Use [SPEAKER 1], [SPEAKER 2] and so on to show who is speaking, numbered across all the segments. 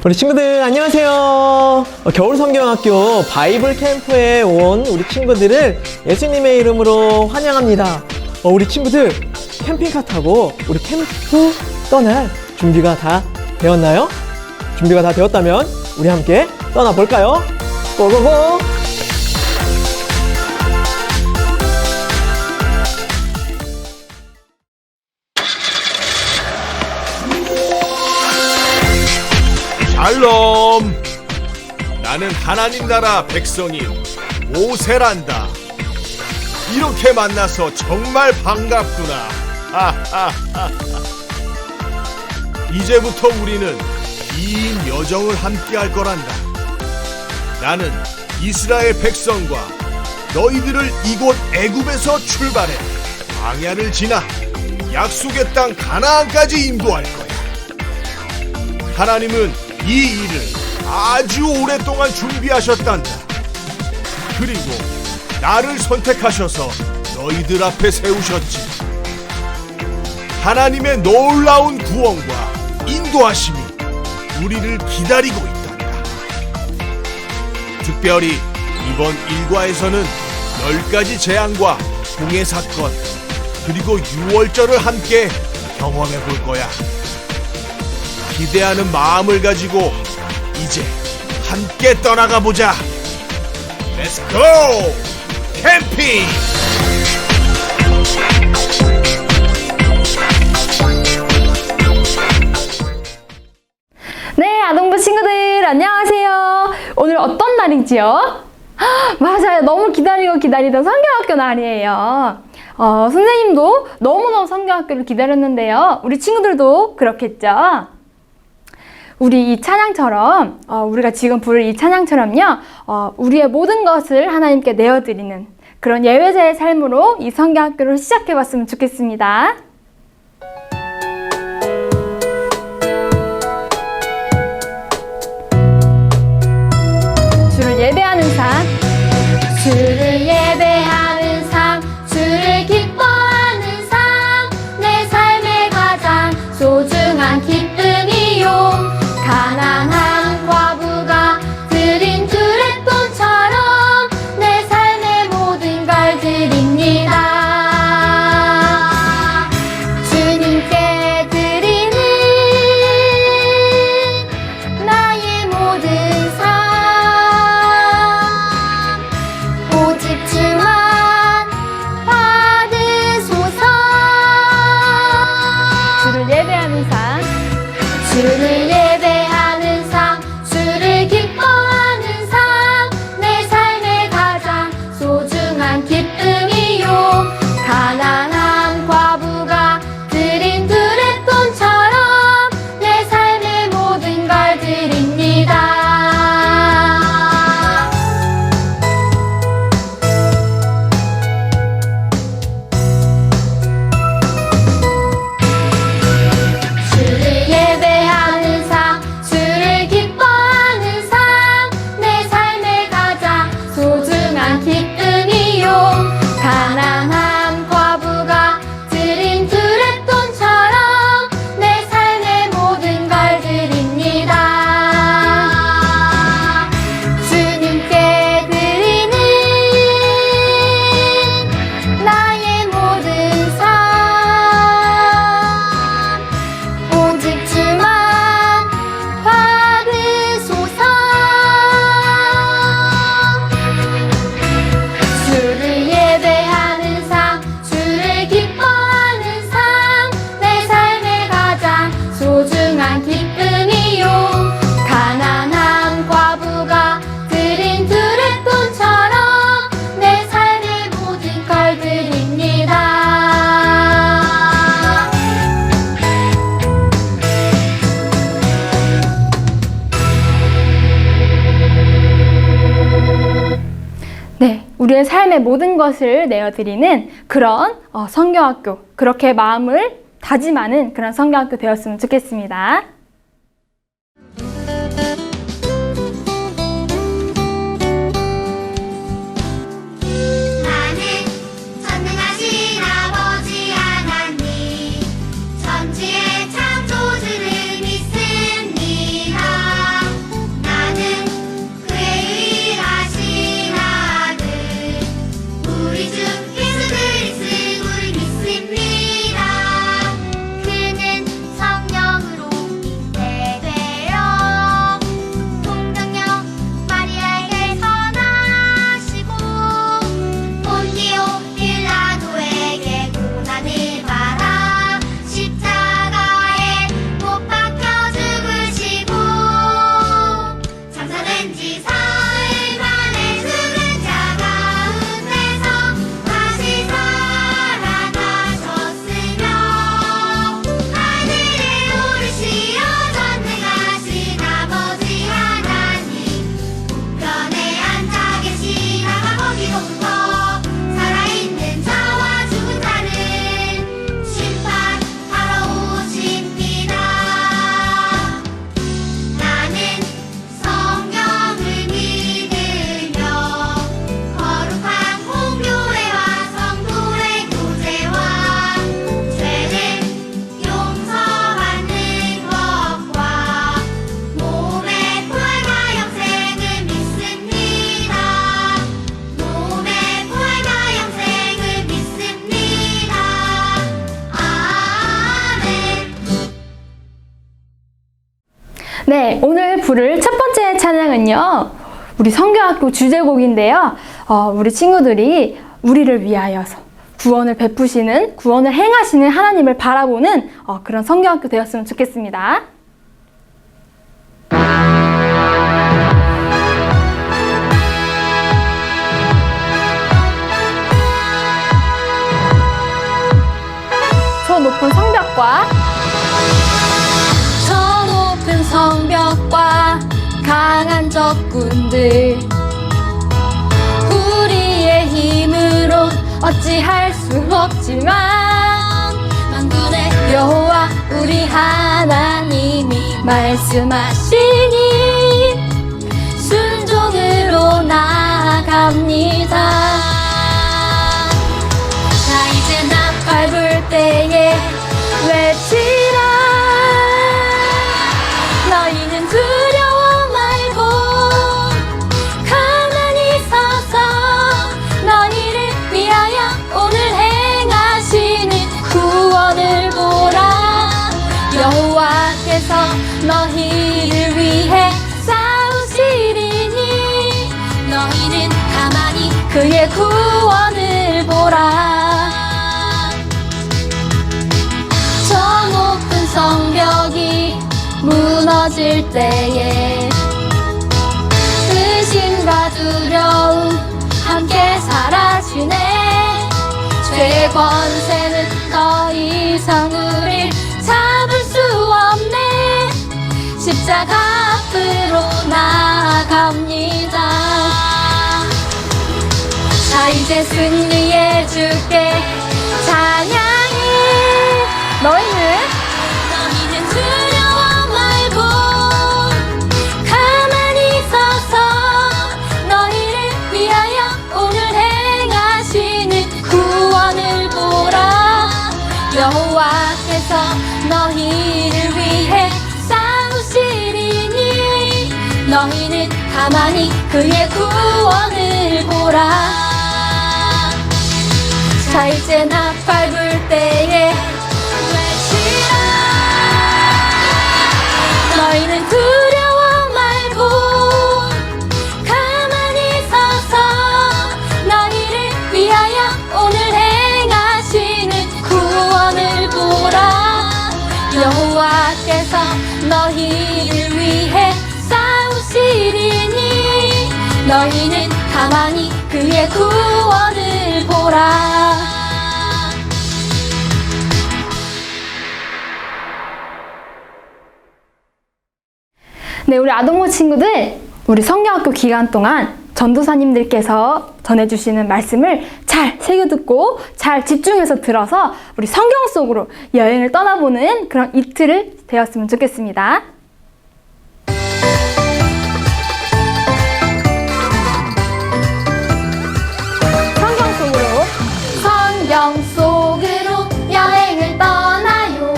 [SPEAKER 1] 우리 친구들 안녕하세요. 겨울성경학교 바이블 캠프에 온 우리 친구들을 예수님의 이름으로 환영합니다. 우리 친구들 캠핑카 타고 우리 캠프 떠날 준비가 다 되었나요? 준비가 다 되었다면 우리 함께 떠나볼까요? 고고고!
[SPEAKER 2] 샬롬! 나는 하나님 나라 백성인 모세란다. 이렇게 만나서 정말 반갑구나. 이제부터 우리는 2인 여정을 함께 할 거란다. 나는 이스라엘 백성과 너희들을 이곳 애굽에서 출발해 광야를 지나 약속의 땅 가나안까지 인도할 거야. 하나님은 이 일을 아주 오랫동안 준비하셨단다. 그리고 나를 선택하셔서 너희들 앞에 세우셨지. 하나님의 놀라운 구원과 인도하심이 우리를 기다리고 있단다. 특별히 이번 일과에서는 10가지 재앙과 홍해 사건, 그리고 유월절을 함께 경험해 볼 거야. 기대하는 마음을 가지고 이제 함께 떠나가 보자. Let's go! 캠핑!
[SPEAKER 3] 네, 아동부 친구들 안녕하세요. 오늘 어떤 날이지요? 맞아요. 너무 기다리던 성경학교 날이에요. 선생님도 너무너무 성경학교를 기다렸는데요. 우리 친구들도 그렇겠죠? 우리 이 찬양처럼 우리가 지금 부를 이 찬양처럼요, 우리의 모든 것을 하나님께 내어드리는 그런 예배자의 삶으로 이 성경학교를 시작해봤으면 좋겠습니다. 주를 예배하는 삶, 주를 예배하는 삶, 주를 기뻐하는 삶, 내 삶의 가장 소중한 기쁨이요. 가난한 과부가 드린 두레돈처럼 내 삶의 모든 걸 드립니다. 주님께 드리는 나의 모든 삶, 오직 주만 받으소서. 주를 예배하는 삶, 주를 예배하는 삶, 주를 기뻐하는 삶, 내 삶의 가장 소중한 기쁨이요. 가난한 과부가 드린 두레돈처럼 내 삶의 모든 걸 드립니다. 주를 예배하는 삶, 주를 기뻐하는 삶, 내 삶의 가장 소중한 기쁨이요. 가난한 과부가 드린 두레돈처럼 내 삶의 모든 걸 드립니다. 주님께 드리는 나의 모든 삶, 오직 주만 받으소서. 주를 예배하는 삶, 주를 기뻐하는 삶, 내 삶의 가장 소중한 기쁨이요. 가난한 과부가 드린 두레돈처럼 내 삶의 모든 걸 드립니다. 네, 우리의 삶의 모든 것을 내어드리는 그런 성경학교, 그렇게 마음을 다짐하는 그런 성경학교 되었으면 좋겠습니다.
[SPEAKER 4] 나는 전능하신 아버지 하나님, 천지의 창조주를 믿습니다.
[SPEAKER 3] 네, 오늘 부를 첫 번째 찬양은요, 우리 성경학교 주제곡인데요. 우리 친구들이 우리를 위하여서 구원을 베푸시는, 구원을 행하시는 하나님을 바라보는 그런 성경학교 되었으면 좋겠습니다. 저 높은 성벽과 저 높은 성벽과 강한 적군들, 우리의 힘으로 어찌할 수 없지만 만군의 여호와 우리 하나님이 말씀하시니 순종으로 나아갑니다. 자, 이제 나팔 불 때에 외치라. 너희는 두려워 말고 가만히 서서 너희를 위하여 오늘 행하시는 구원을 보라. 여호와께서 너희를 위해 싸우시리니 너희는 가만히 그의 구원을 보라. 저 높은 성벽이 무너질 때에 의심과 두려움 함께 사라지네. 죄의 권세는 더 이상 우릴 잡을 수 없네. 십자가 앞으로 나아갑니다. 자, 이제 승리의 주께 찬양해. 너희는 두려워 말고 가만히 서서 너희를 위하여 오늘 행하시는 구원을 보라. 여호와께서 너희를 위해 싸우시리니 너희는 가만히 그의 구원을 보라. 자, 이제 나팔 불 때에 외치라. 너희는 두려워 말고 가만히 서서 너희를 위하여 오늘 행하시는 구원을 보라. 여호와께서 너희를 위해 싸우시리니 너희는 가만히 그의 구원을 보라. 네, 우리 아동모 친구들, 우리 성경학교 기간 동안 전도사님들께서 전해주시는 말씀을 잘 새겨듣고 잘 집중해서 들어서 우리 성경 속으로 여행을 떠나보는 그런 이틀을 되었으면 좋겠습니다. 성경 속으로 여행을 떠나요.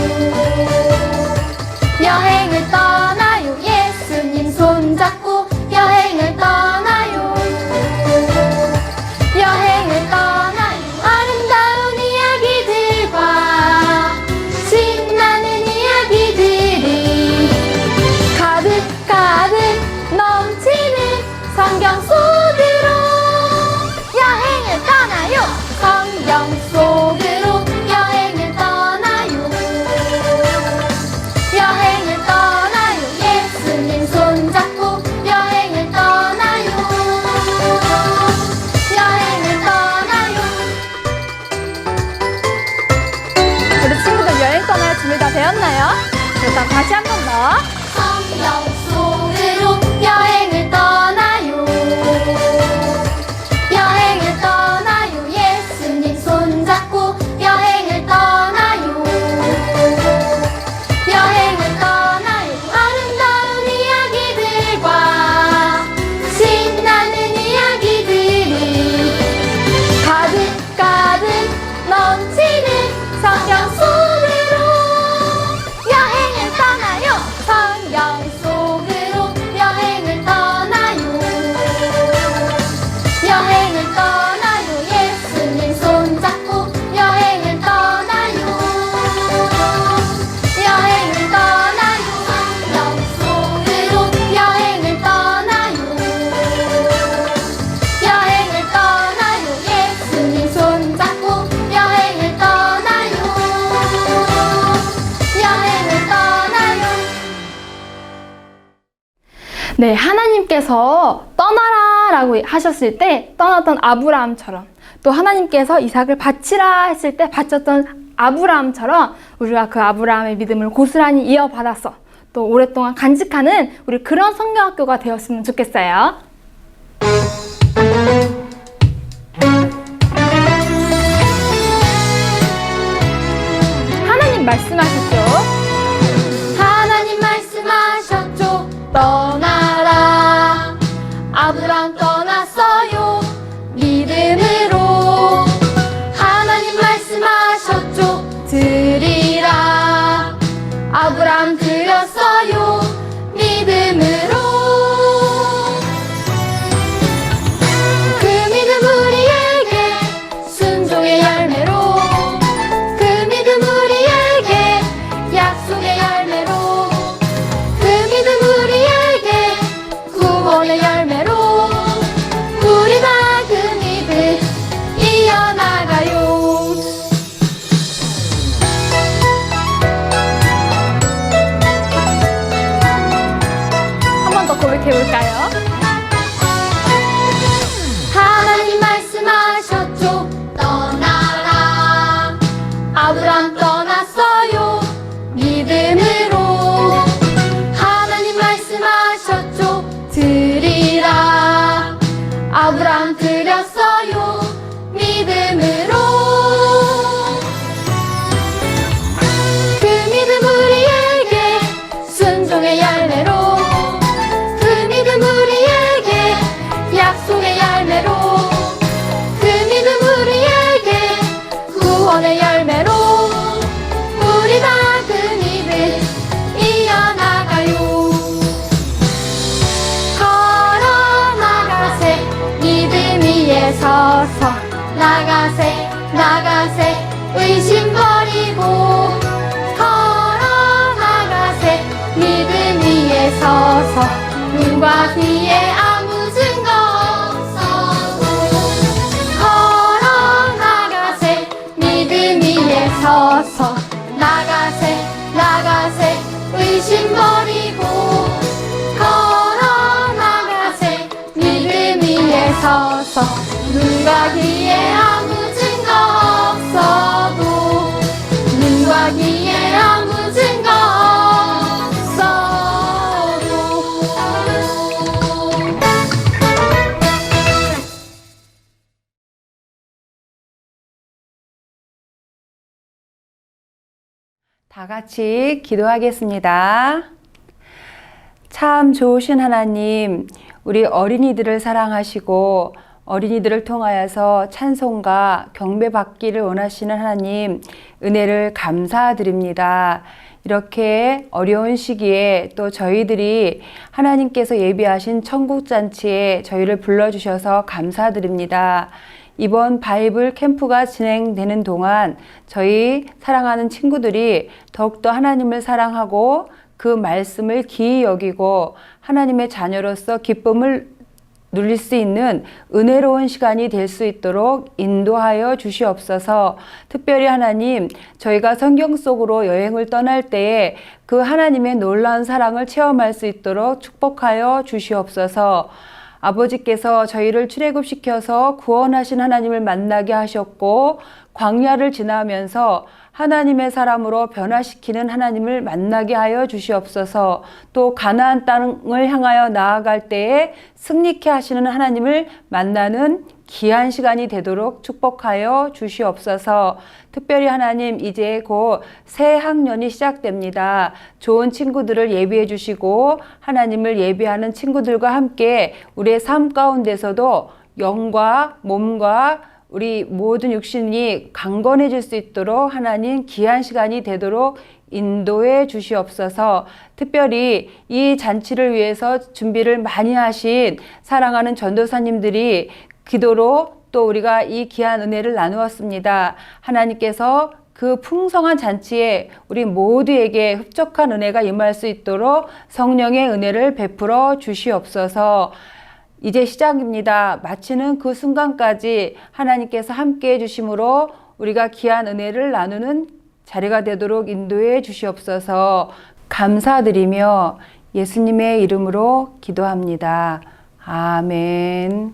[SPEAKER 3] 여행을 떠나요. 예수님 손잡고 여행을 떠나요. 여행을 떠나요. 아름다운 이야기들과 신나는 이야기들이 가득가득 넘치는 성경 속으로 여행을 떠나요. 성경 속으로 여행을 떠나요. 여행을 떠나요. 예수님 손잡고 여행을 떠나요. 여행을 떠나요. 우리 친구들 여행 떠날 준비 다 되었나요? 일단 다시 한 번 더. 성경 속으로 여행을 떠나요. 네, 하나님께서 떠나라 라고 하셨을 때 떠났던 아브라함처럼, 또 하나님께서 이삭을 바치라 했을 때 바쳤던 아브라함처럼 우리가 그 아브라함의 믿음을 고스란히 이어받아서 또 오랫동안 간직하는 우리 그런 성경학교가 되었으면 좋겠어요. 하나님 말씀하셨죠? 하나님 말씀하셨죠? 떠나라. 아브라함 떠났어요. 믿음으로. 하나님 말씀하셨죠? 드리라. 아브라함 드렸어요. 믿음으로. 그 믿음 우리에게 순종의 열매로. 그 믿음 우리에게 약속의 열매로. 그 믿음 우리에게 구원의 열매로. 우리 다 그 믿음 이어나가요. 한 번 더 고백해볼까요? 하나님 말씀하셨죠? 떠나라. 아브라함 떠났어요. 믿음으로. 하나님 말씀하셨죠? 드리라. 아브라함 드렸어요. 믿음으로. 그 믿음 우리에게 순종의 열매로. 그 믿음 우리에게 약속의 열매로. 그 믿음 우리에게 구원의 열매로. 우리 다 그 믿음 이어나가요. 걸어나가세. 믿음 위에 서서 나가세. 나가세. 의심 버리고 걸어나가세. 믿음 위에 서서 눈과 귀에 아무 증거 없어도 걸어나가세. 믿음 위에 서서 나가세. 나가세. 의심 버리고 걸어나가세. 믿음 위에 서서 눈과 귀에 아무 증거 없어도. 눈과 귀에 아무 증거 없어도.
[SPEAKER 5] 다 같이 기도하겠습니다. 참 좋으신 하나님, 우리 어린이들을 사랑하시고 어린이들을 통하여서 찬송과 경배받기를 원하시는 하나님, 은혜를 감사드립니다. 이렇게 어려운 시기에 또 저희들이 하나님께서 예비하신 천국잔치에 저희를 불러주셔서 감사드립니다. 이번 바이블 캠프가 진행되는 동안 저희 사랑하는 친구들이 더욱더 하나님을 사랑하고 그 말씀을 기이 여기고 하나님의 자녀로서 기쁨을 누릴 수 있는 은혜로운 시간이 될 수 있도록 인도하여 주시옵소서. 특별히 하나님, 저희가 성경 속으로 여행을 떠날 때에 그 하나님의 놀라운 사랑을 체험할 수 있도록 축복하여 주시옵소서. 아버지께서 저희를 출애굽시켜서 구원하신 하나님을 만나게 하셨고 광야를 지나면서 하나님의 사람으로 변화시키는 하나님을 만나게 하여 주시옵소서. 또 가나안 땅을 향하여 나아갈 때에 승리케 하시는 하나님을 만나는 귀한 시간이 되도록 축복하여 주시옵소서. 특별히 하나님, 이제 곧 새 학년이 시작됩니다. 좋은 친구들을 예비해 주시고 하나님을 예비하는 친구들과 함께 우리의 삶 가운데서도 영과 몸과 우리 모든 육신이 강건해질 수 있도록 하나님 귀한 시간이 되도록 인도해 주시옵소서. 특별히 이 잔치를 위해서 준비를 많이 하신 사랑하는 전도사님들이 기도로 또 우리가 이 귀한 은혜를 나누었습니다. 하나님께서 그 풍성한 잔치에 우리 모두에게 흡족한 은혜가 임할 수 있도록 성령의 은혜를 베풀어 주시옵소서. 이제 시작입니다. 마치는 그 순간까지 하나님께서 함께해 주심으로 우리가 귀한 은혜를 나누는 자리가 되도록 인도해 주시옵소서. 감사드리며 예수님의 이름으로 기도합니다. 아멘.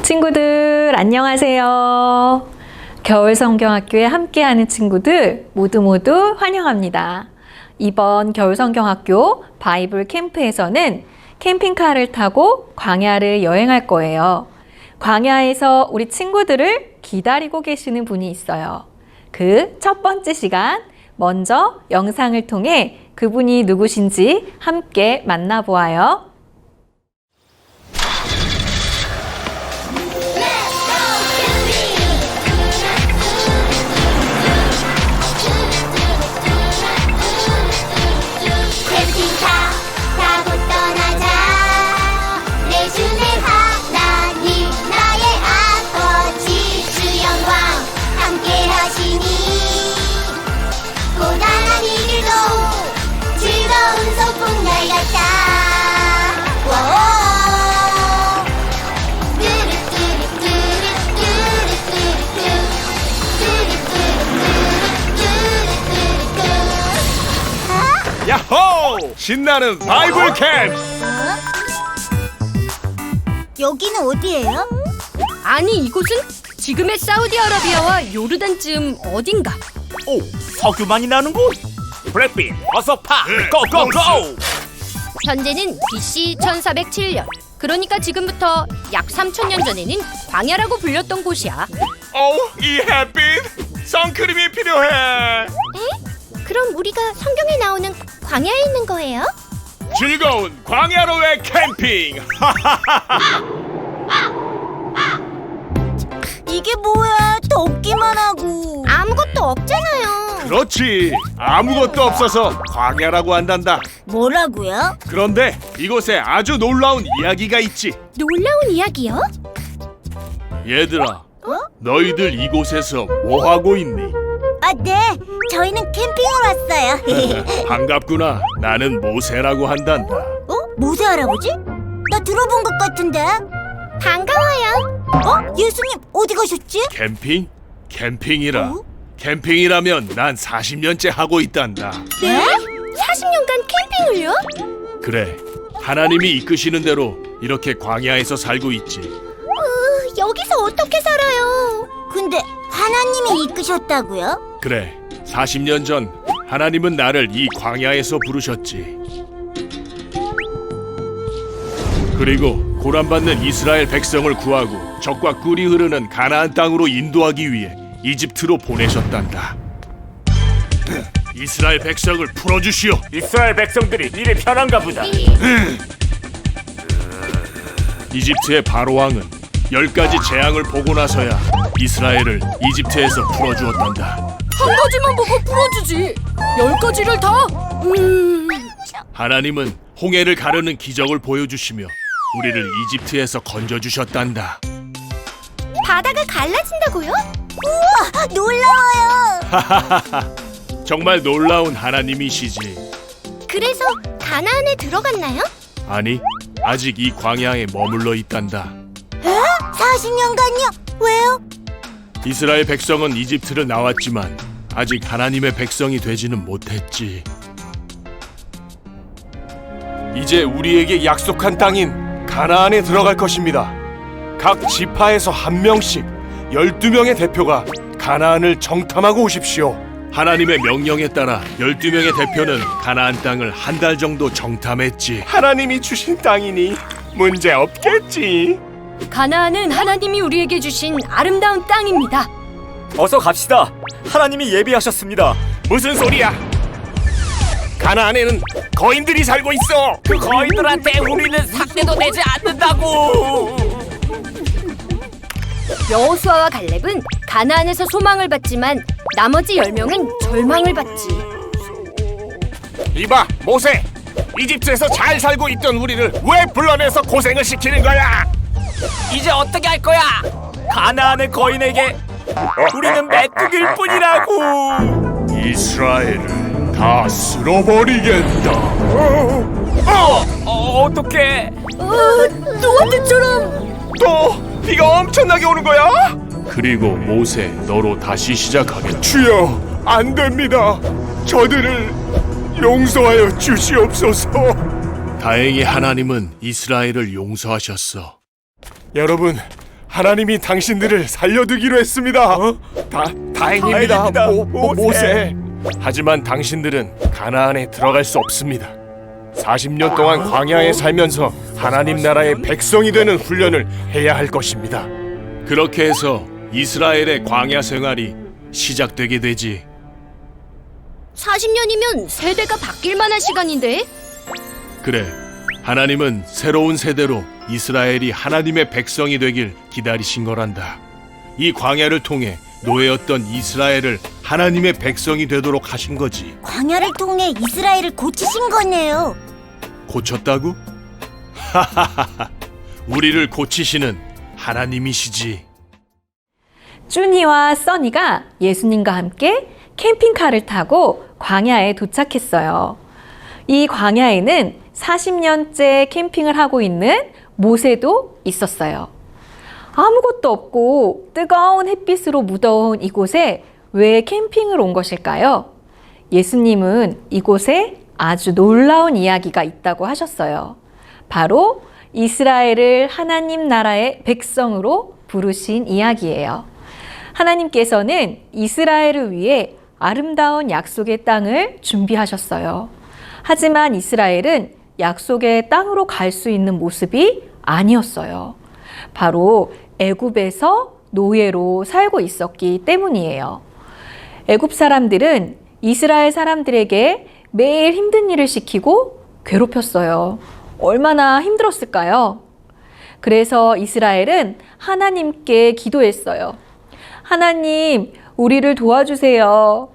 [SPEAKER 6] 친구들 안녕하세요. 겨울성경학교에 함께하는 친구들 모두 환영합니다. 이번 겨울성경학교 바이블 캠프에서는 캠핑카를 타고 광야를 여행할 거예요. 광야에서 우리 친구들을 기다리고 계시는 분이 있어요. 그 첫 번째 시간, 먼저 영상을 통해 그분이 누구신지 함께 만나보아요.
[SPEAKER 4] 캠핑카 타고 떠나자 내 주내 하나님 나의 아버지 주영광 함께 하시니 고단한 이 길도 즐거운 소풍날 같다 와오
[SPEAKER 2] 야호! 신나는 바이블 캠프!
[SPEAKER 4] 여기는 어디예요?
[SPEAKER 7] 아니 이곳은 지금의 사우디아라비아와 요르단쯤 어딘가.
[SPEAKER 8] 오, 석유만이 나는 곳. 블랙빈, 어서 파. 고고고.
[SPEAKER 7] 현재는 BC 1407년. 그러니까 지금부터 약 3000년 전에는 광야라고 불렸던 곳이야.
[SPEAKER 2] 이 햇빛! 선크림이 필요해!
[SPEAKER 4] 그럼 우리가 성경에 나오는 광야에 있는 거예요?
[SPEAKER 2] 즐거운 광야로의 캠핑!
[SPEAKER 4] 이게 뭐야? 덥기만 하고 아무것도 없잖아요.
[SPEAKER 2] 그렇지! 아무것도 없어서 광야라고 한단다.
[SPEAKER 4] 뭐라고요?
[SPEAKER 2] 그런데 이곳에 아주 놀라운 이야기가 있지.
[SPEAKER 4] 놀라운 이야기요?
[SPEAKER 2] 얘들아, 너희들 이곳에서 뭐 하고 있니?
[SPEAKER 4] 아, 네. 저희는 캠핑을 왔어요.
[SPEAKER 2] 반갑구나. 나는 모세라고 한단다.
[SPEAKER 4] 모세 할아버지? 나 들어본 것 같은데. 반가워요. 예수님 어디 가셨지?
[SPEAKER 2] 캠핑? 캠핑이라. 캠핑이라면 난 40년째 하고 있단다.
[SPEAKER 4] 네? 40년간 캠핑을요?
[SPEAKER 2] 그래, 하나님이 이끄시는 대로 이렇게 광야에서 살고 있지.
[SPEAKER 4] 여기서 어떻게 살아요? 근데 하나님이 이끄셨다고요?
[SPEAKER 2] 그래, 40년 전 하나님은 나를 이 광야에서 부르셨지. 그리고 고난받는 이스라엘 백성을 구하고 적과 꿀이 흐르는 가나안 땅으로 인도하기 위해 이집트로 보내셨단다. 이스라엘 백성을 풀어주시오.
[SPEAKER 8] 이스라엘 백성들이 일이 편한가 보다.
[SPEAKER 2] 이집트의 바로 왕은 10가지 재앙을 보고 나서야 이스라엘을 이집트에서 풀어주었단다.
[SPEAKER 7] 한 가지만 보고 풀어주지. 10가지를 다?
[SPEAKER 2] 하나님은 홍해를 가르는 기적을 보여주시며 우리를 이집트에서 건져주셨단다.
[SPEAKER 4] 바다가 갈라진다고요? 우와, 놀라워요.
[SPEAKER 2] 정말 놀라운 하나님이시지.
[SPEAKER 4] 그래서 가나안에 들어갔나요?
[SPEAKER 2] 아니, 아직 이 광야에 머물러 있단다.
[SPEAKER 4] 40년간요? 왜요?
[SPEAKER 2] 이스라엘 백성은 이집트를 나왔지만 아직 하나님의 백성이 되지는 못했지. 이제 우리에게 약속한 땅인 가나안에 들어갈 것입니다. 각 지파에서 한 명씩 12명의 대표가 가나안을 정탐하고 오십시오. 하나님의 명령에 따라 12명의 대표는 가나안 땅을 한 달 정도 정탐했지. 하나님이 주신 땅이니 문제 없겠지.
[SPEAKER 7] 가나안은 하나님이 우리에게 주신 아름다운 땅입니다.
[SPEAKER 8] 어서 갑시다. 하나님이 예비하셨습니다.
[SPEAKER 2] 무슨 소리야? 가나안에는 거인들이 살고 있어.
[SPEAKER 8] 그 거인들한테 우리는 삭대도 내지 않는다고.
[SPEAKER 7] 여호수아와 갈렙은 가나안에서 소망을 받지만 나머지 10명은 절망을 받지.
[SPEAKER 2] 이봐, 모세. 이집트에서 잘 살고 있던 우리를 왜 불러내서 고생을 시키는 거야?
[SPEAKER 8] 이제 어떻게 할 거야? 가나안의 거인에게 우리는 메뚜기일 뿐이라고.
[SPEAKER 2] 이스라엘을 다 쓸어버리겠다.
[SPEAKER 8] 어떡해?
[SPEAKER 7] 또한테처럼.
[SPEAKER 2] 또 비가 엄청나게 오는 거야? 그리고 모세 너로 다시 시작하게. 주여, 안 됩니다. 저들을 용서하여 주시옵소서. 다행히 하나님은 이스라엘을 용서하셨어. 여러분, 하나님이 당신들을 살려두기로 했습니다. 다행입니다, 모세. 하지만 당신들은 가나안에 들어갈 수 없습니다. 40년 동안 광야에 살면서 하나님 나라의 백성이 되는 훈련을 해야 할 것입니다. 그렇게 해서 이스라엘의 광야 생활이 시작되게 되지.
[SPEAKER 7] 40년이면 세대가 바뀔 만한 시간인데?
[SPEAKER 2] 그래, 하나님은 새로운 세대로 이스라엘이 하나님의 백성이 되길 기다리신 거란다. 이 광야를 통해 노예였던 이스라엘을 하나님의 백성이 되도록 하신 거지.
[SPEAKER 4] 광야를 통해 이스라엘을 고치신 거네요.
[SPEAKER 2] 고쳤다고? 하하하하, 우리를 고치시는 하나님이시지.
[SPEAKER 6] 쭈니와 써니가 예수님과 함께 캠핑카를 타고 광야에 도착했어요. 이 광야에는 40년째 캠핑을 하고 있는 모세도 있었어요. 아무것도 없고 뜨거운 햇빛으로 무더운 이곳에 왜 캠핑을 온 것일까요? 예수님은 이곳에 아주 놀라운 이야기가 있다고 하셨어요. 바로 이스라엘을 하나님 나라의 백성으로 부르신 이야기예요. 하나님께서는 이스라엘을 위해 아름다운 약속의 땅을 준비하셨어요. 하지만 이스라엘은 약속의 땅으로 갈 수 있는 모습이 아니었어요. 바로 애굽에서 노예로 살고 있었기 때문이에요. 애굽 사람들은 이스라엘 사람들에게 매일 힘든 일을 시키고 괴롭혔어요. 얼마나 힘들었을까요? 그래서 이스라엘은 하나님께 기도했어요. 하나님, 우리를 도와주세요.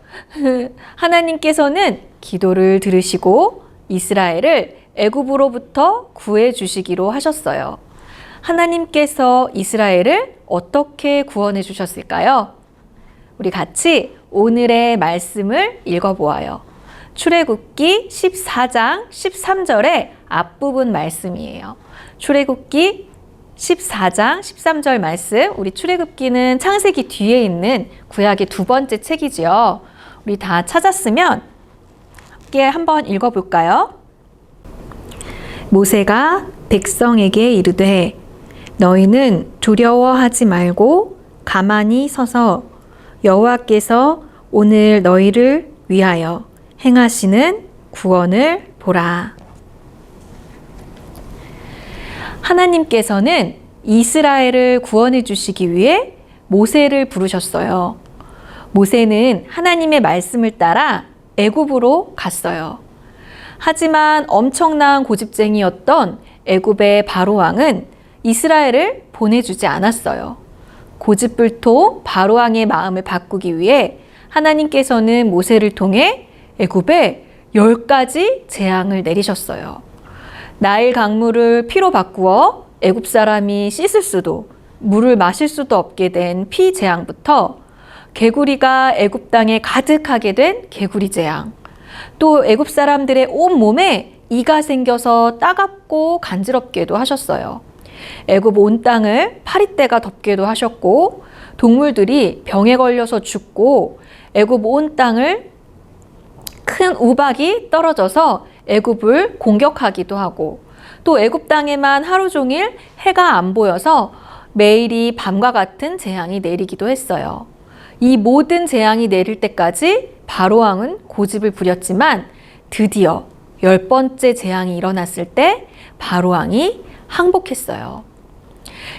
[SPEAKER 6] 하나님께서는 기도를 들으시고 이스라엘을 애굽으로부터 구해 주시기로 하셨어요. 하나님께서 이스라엘을 어떻게 구원해 주셨을까요? 우리 같이 오늘의 말씀을 읽어보아요. 출애굽기 14장 13절의 앞부분 말씀이에요. 출애굽기 14장 13절 말씀, 우리 출애굽기는 창세기 뒤에 있는 구약의 두 번째 책이지요. 우리 다 찾았으면 함께 한번 읽어볼까요? 모세가 백성에게 이르되 너희는 두려워하지 말고 가만히 서서 여호와께서 오늘 너희를 위하여 행하시는 구원을 보라. 하나님께서는 이스라엘을 구원해 주시기 위해 모세를 부르셨어요. 모세는 하나님의 말씀을 따라 애굽으로 갔어요. 하지만 엄청난 고집쟁이였던 애굽의 바로 왕은 이스라엘을 보내주지 않았어요. 고집불통 바로 왕의 마음을 바꾸기 위해 하나님께서는 모세를 통해 애굽에 10가지 재앙을 내리셨어요. 나일 강물을 피로 바꾸어 애굽 사람이 씻을 수도 물을 마실 수도 없게 된 피 재앙부터 개구리가 애굽 땅에 가득하게 된 개구리 재앙, 또 애굽 사람들의 온 몸에 이가 생겨서 따갑고 간지럽게도 하셨어요. 애굽 온 땅을 파리떼가 덮게도 하셨고 동물들이 병에 걸려서 죽고 애굽 온 땅을 큰 우박이 떨어져서 애굽을 공격하기도 하고 또 애굽 땅에만 하루 종일 해가 안 보여서 매일이 밤과 같은 재앙이 내리기도 했어요. 이 모든 재앙이 내릴 때까지 바로 왕은 고집을 부렸지만 드디어 10번째 재앙이 일어났을 때 바로 왕이 항복했어요.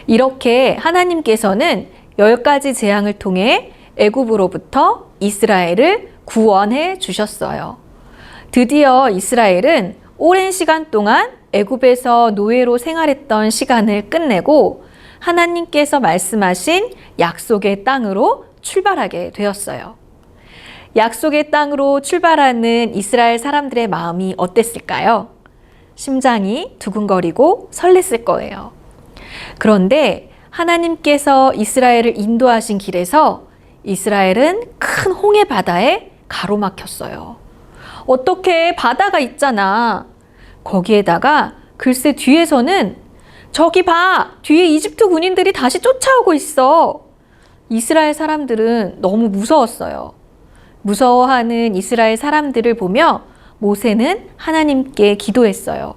[SPEAKER 6] 이렇게 하나님께서는 10가지 재앙을 통해 애굽으로부터 이스라엘을 구원해 주셨어요. 드디어 이스라엘은 오랜 시간 동안 애굽에서 노예로 생활했던 시간을 끝내고 하나님께서 말씀하신 약속의 땅으로 출발하게 되었어요. 약속의 땅으로 출발하는 이스라엘 사람들의 마음이 어땠을까요? 심장이 두근거리고 설렜을 거예요. 그런데 하나님께서 이스라엘을 인도하신 길에서 이스라엘은 큰 홍해 바다에 가로막혔어요. 어떻게 바다가 있잖아. 거기에다가 글쎄 뒤에서는 저기 봐! 뒤에 이집트 군인들이 다시 쫓아오고 있어. 이스라엘 사람들은 너무 무서웠어요. 무서워하는 이스라엘 사람들을 보며 모세는 하나님께 기도했어요.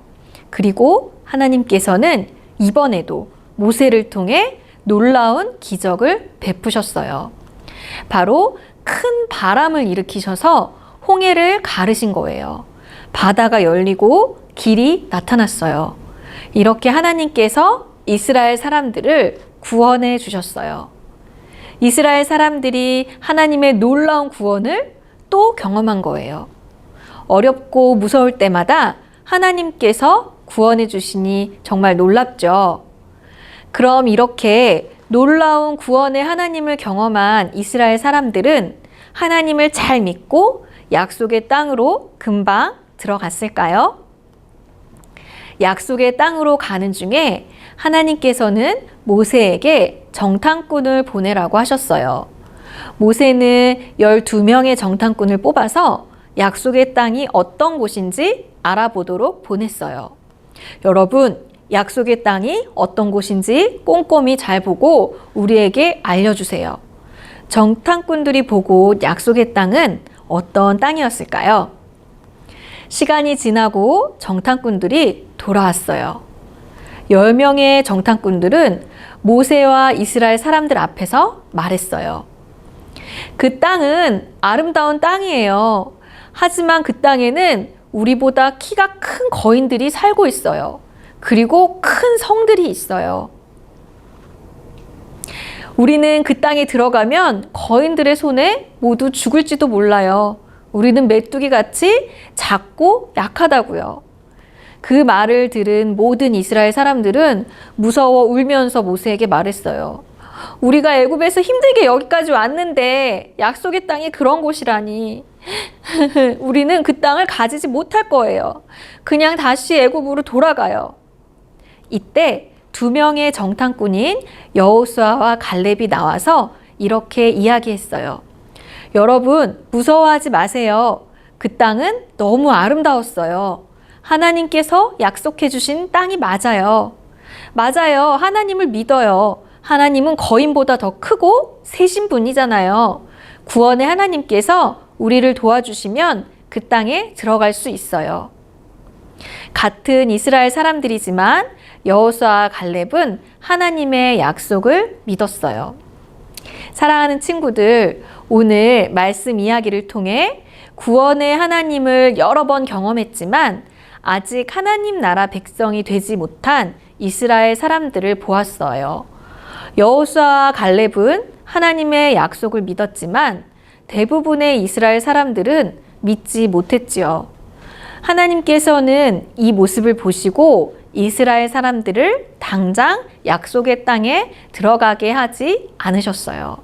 [SPEAKER 6] 그리고 하나님께서는 이번에도 모세를 통해 놀라운 기적을 베푸셨어요. 바로 큰 바람을 일으키셔서 홍해를 가르신 거예요. 바다가 열리고 길이 나타났어요. 이렇게 하나님께서 이스라엘 사람들을 구원해 주셨어요. 이스라엘 사람들이 하나님의 놀라운 구원을 또 경험한 거예요. 어렵고 무서울 때마다 하나님께서 구원해 주시니 정말 놀랍죠. 그럼 이렇게 놀라운 구원의 하나님을 경험한 이스라엘 사람들은 하나님을 잘 믿고 약속의 땅으로 금방 들어갔을까요? 약속의 땅으로 가는 중에 하나님께서는 모세에게 정탐꾼을 보내라고 하셨어요. 모세는 12명의 정탐꾼을 뽑아서 약속의 땅이 어떤 곳인지 알아보도록 보냈어요. 여러분, 약속의 땅이 어떤 곳인지 꼼꼼히 잘 보고 우리에게 알려주세요. 정탐꾼들이 보고 약속의 땅은 어떤 땅이었을까요? 시간이 지나고 정탐꾼들이 돌아왔어요. 10명의 정탐꾼들은 모세와 이스라엘 사람들 앞에서 말했어요. 그 땅은 아름다운 땅이에요. 하지만 그 땅에는 우리보다 키가 큰 거인들이 살고 있어요. 그리고 큰 성들이 있어요. 우리는 그 땅에 들어가면 거인들의 손에 모두 죽을지도 몰라요. 우리는 메뚜기 같이 작고 약하다고요. 그 말을 들은 모든 이스라엘 사람들은 무서워 울면서 모세에게 말했어요. 우리가 애굽에서 힘들게 여기까지 왔는데 약속의 땅이 그런 곳이라니. 우리는 그 땅을 가지지 못할 거예요. 그냥 다시 애굽으로 돌아가요. 이때 2명의 정탐꾼인 여호수아와 갈렙이 나와서 이렇게 이야기했어요. 여러분, 무서워하지 마세요. 그 땅은 너무 아름다웠어요. 하나님께서 약속해 주신 땅이 맞아요. 맞아요. 하나님을 믿어요. 하나님은 거인보다 더 크고 세신 분이잖아요. 구원의 하나님께서 우리를 도와주시면 그 땅에 들어갈 수 있어요. 같은 이스라엘 사람들이지만 여호수아와 갈렙은 하나님의 약속을 믿었어요. 사랑하는 친구들, 오늘 말씀 이야기를 통해 구원의 하나님을 여러 번 경험했지만 아직 하나님 나라 백성이 되지 못한 이스라엘 사람들을 보았어요. 여호수아와 갈렙은 하나님의 약속을 믿었지만 대부분의 이스라엘 사람들은 믿지 못했지요. 하나님께서는 이 모습을 보시고 이스라엘 사람들을 당장 약속의 땅에 들어가게 하지 않으셨어요.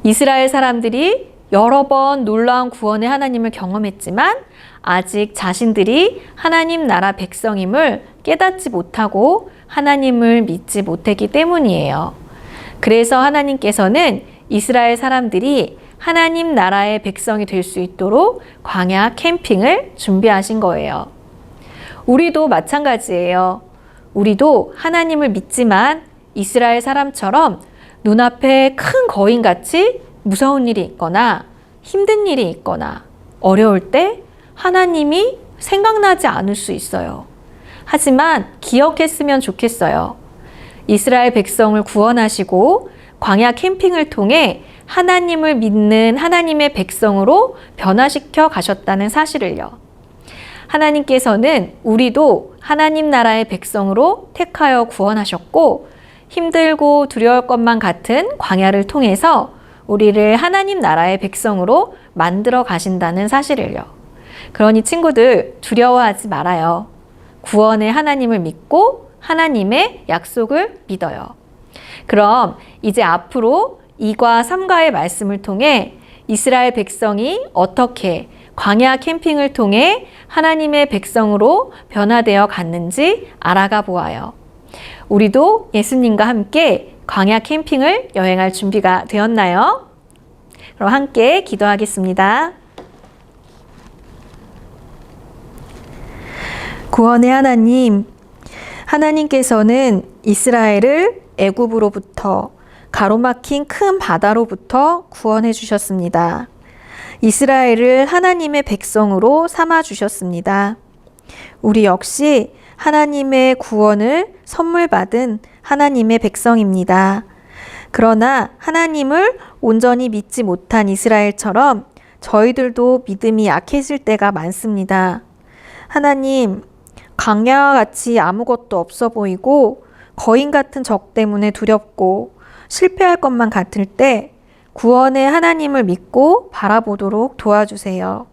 [SPEAKER 6] 이스라엘 사람들이 여러 번 놀라운 구원의 하나님을 경험했지만 아직 자신들이 하나님 나라 백성임을 깨닫지 못하고 하나님을 믿지 못했기 때문이에요. 그래서 하나님께서는 이스라엘 사람들이 하나님 나라의 백성이 될 수 있도록 광야 캠핑을 준비하신 거예요. 우리도 마찬가지예요. 우리도 하나님을 믿지만 이스라엘 사람처럼 눈앞에 큰 거인같이 무서운 일이 있거나 힘든 일이 있거나 어려울 때 하나님이 생각나지 않을 수 있어요. 하지만 기억했으면 좋겠어요. 이스라엘 백성을 구원하시고 광야 캠핑을 통해 하나님을 믿는 하나님의 백성으로 변화시켜 가셨다는 사실을요. 하나님께서는 우리도 하나님 나라의 백성으로 택하여 구원하셨고 힘들고 두려울 것만 같은 광야를 통해서 우리를 하나님 나라의 백성으로 만들어 가신다는 사실을요. 그러니 친구들, 두려워하지 말아요. 구원의 하나님을 믿고 하나님의 약속을 믿어요. 그럼 이제 앞으로 2과 3과의 말씀을 통해 이스라엘 백성이 어떻게 광야 캠핑을 통해 하나님의 백성으로 변화되어 갔는지 알아가 보아요. 우리도 예수님과 함께 광야 캠핑을 여행할 준비가 되었나요? 그럼 함께 기도하겠습니다. 구원의 하나님, 하나님께서는 이스라엘을 애굽으로부터 가로막힌 큰 바다로부터 구원해 주셨습니다. 이스라엘을 하나님의 백성으로 삼아 주셨습니다. 우리 역시 하나님의 구원을 선물 받은 하나님의 백성입니다. 그러나 하나님을 온전히 믿지 못한 이스라엘처럼 저희들도 믿음이 약해질 때가 많습니다. 하나님, 광야와 같이 아무것도 없어 보이고 거인 같은 적 때문에 두렵고 실패할 것만 같을 때 구원의 하나님을 믿고 바라보도록 도와주세요.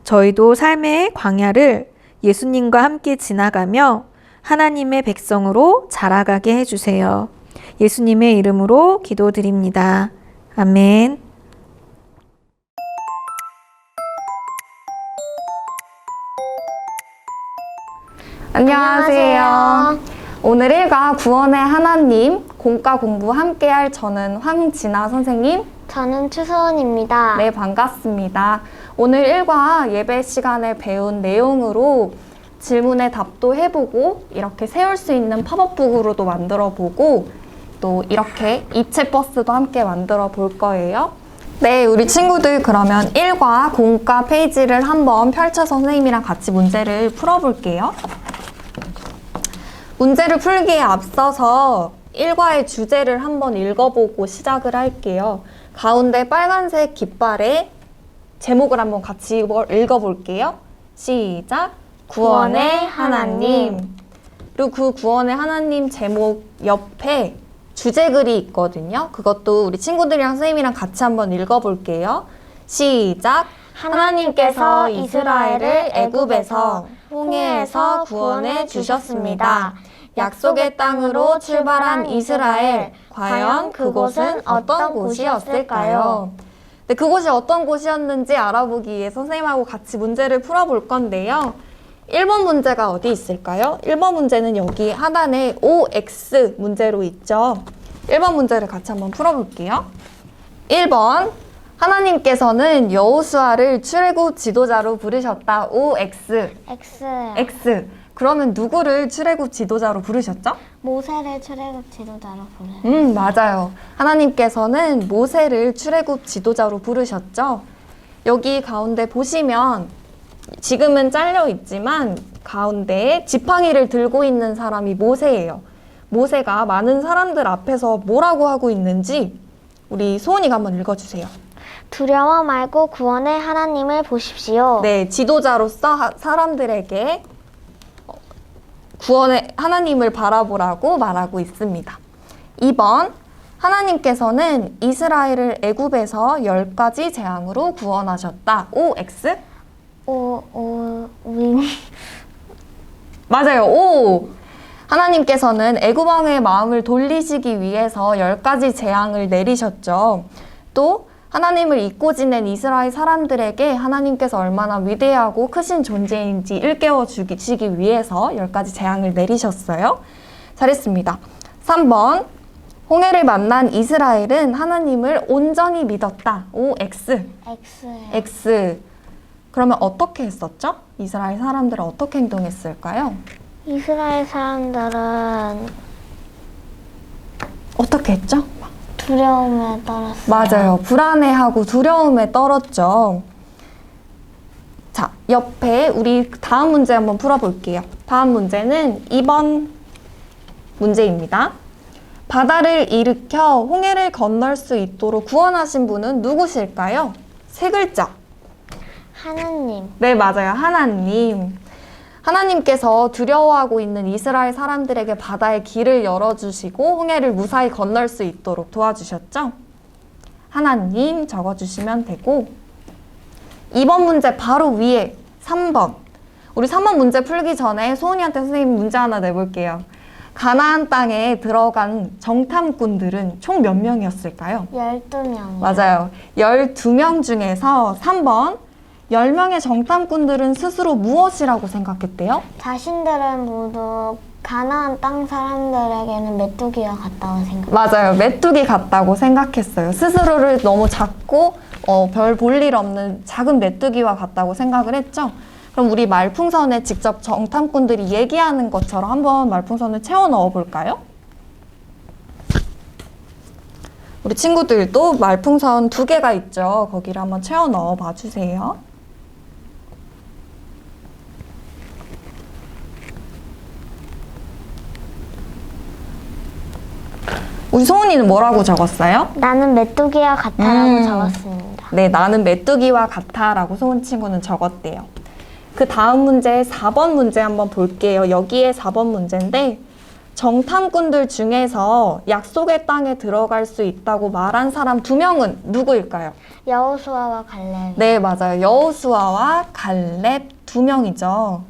[SPEAKER 6] 저희도 삶의 광야를 예수님과 함께 지나가며 하나님의 백성으로 자라가게 해주세요. 예수님의 이름으로 기도드립니다. 아멘.
[SPEAKER 9] 안녕하세요. 오늘 1과 구원의 하나님 공과 공부 함께할 저는 황진아 선생님.
[SPEAKER 4] 저는 추서원입니다.
[SPEAKER 9] 네, 반갑습니다. 오늘 1과 예배 시간에 배운 내용으로 질문에 답도 해보고 이렇게 세울 수 있는 팝업북으로도 만들어보고 또 이렇게 입체 버스도 함께 만들어 볼 거예요. 네, 우리 친구들 그러면 1과 공과 페이지를 한번 펼쳐서 선생님이랑 같이 문제를 풀어볼게요. 문제를 풀기에 앞서서 1과의 주제를 한번 읽어보고 시작을 할게요. 가운데 빨간색 깃발에 제목을 한번 같이 읽어볼게요. 시작! 구원의 하나님. 그리고 그 구원의 하나님 제목 옆에 주제글이 있거든요. 그것도 우리 친구들이랑 선생님이랑 같이 한번 읽어볼게요. 시작! 하나님께서 이스라엘을 애굽에서 홍해에서 구원해 주셨습니다. 약속의 땅으로 출발한 이스라엘, 과연 그곳은 어떤 곳이었을까요? 네, 그곳이 어떤 곳이었는지 알아보기 위해 선생님하고 같이 문제를 풀어볼 건데요. 1번 문제가 어디 있을까요? 1번 문제는 여기 하단에 OX 문제로 있죠. 1번 문제를 같이 한번 풀어볼게요. 1번, 하나님께서는 여호수아를 출애굽 지도자로 부르셨다. OX. X. 그러면 누구를 출애굽 지도자로 부르셨죠?
[SPEAKER 4] 모세를 출애굽 지도자로 부르셨어요.
[SPEAKER 9] 맞아요. 하나님께서는 모세를 출애굽 지도자로 부르셨죠. 여기 가운데 보시면 지금은 잘려 있지만 가운데에 지팡이를 들고 있는 사람이 모세예요. 모세가 많은 사람들 앞에서 뭐라고 하고 있는지 우리 소은이가 한번 읽어주세요.
[SPEAKER 4] 두려워 말고 구원의 하나님을 보십시오.
[SPEAKER 9] 네, 지도자로서 사람들에게 구원의 하나님을 바라보라고 말하고 있습니다. 2번, 하나님께서는 이스라엘을 애굽에서 10가지 재앙으로 구원하셨다. OX? 맞아요. O. 하나님께서는 애굽 왕의 마음을 돌리시기 위해서 10가지 재앙을 내리셨죠. 또 하나님을 잊고 지낸 이스라엘 사람들에게 하나님께서 얼마나 위대하고 크신 존재인지 일깨워 주시기 위해서 10가지 재앙을 내리셨어요. 잘했습니다. 3번, 홍해를 만난 이스라엘은 하나님을 온전히 믿었다. OX. X. 그러면 어떻게 했었죠? 이스라엘 사람들은 어떻게 행동했을까요?
[SPEAKER 4] 이스라엘 사람들은
[SPEAKER 9] 어떻게 했죠?
[SPEAKER 4] 두려움에 떨었어요.
[SPEAKER 9] 맞아요. 불안해하고 두려움에 떨었죠. 자, 옆에 우리 다음 문제 한번 풀어볼게요. 다음 문제는 2번 문제입니다. 바다를 일으켜 홍해를 건널 수 있도록 구원하신 분은 누구실까요? 세 글자.
[SPEAKER 4] 하나님.
[SPEAKER 9] 네, 맞아요. 하나님. 하나님께서 두려워하고 있는 이스라엘 사람들에게 바다의 길을 열어주시고 홍해를 무사히 건널 수 있도록 도와주셨죠? 하나님 적어주시면 되고 2번 문제 바로 위에 3번. 우리 3번 문제 풀기 전에 소은이한테 선생님 문제 하나 내볼게요. 가나안 땅에 들어간 정탐꾼들은 총 몇 명이었을까요?
[SPEAKER 4] 12명.
[SPEAKER 9] 맞아요. 12명 중에서 3번 10명의 정탐꾼들은 스스로 무엇이라고 생각했대요?
[SPEAKER 4] 자신들은 모두 가나안 땅 사람들에게는 메뚜기와 같다고 생각해요.
[SPEAKER 9] 맞아요. 메뚜기 같다고 생각했어요. 스스로를 너무 작고 별 볼 일 없는 작은 메뚜기와 같다고 생각을 했죠. 그럼 우리 말풍선에 직접 정탐꾼들이 얘기하는 것처럼 한번 말풍선을 채워 넣어 볼까요? 우리 친구들도 말풍선 2개가 있죠. 거기를 한번 채워 넣어 봐 주세요. 우리 소은이는 뭐라고 적었어요?
[SPEAKER 4] 나는 메뚜기와 같아라고 적었습니다.
[SPEAKER 9] 네, 나는 메뚜기와 같아 라고 소은 친구는 적었대요. 그 다음 문제 4번 문제 한번 볼게요. 여기에 4번 문제인데 정탐꾼들 중에서 약속의 땅에 들어갈 수 있다고 말한 사람 2명은 누구일까요?
[SPEAKER 4] 여호수아와 갈렙.
[SPEAKER 9] 네, 맞아요. 여호수아와 갈렙 2명이죠.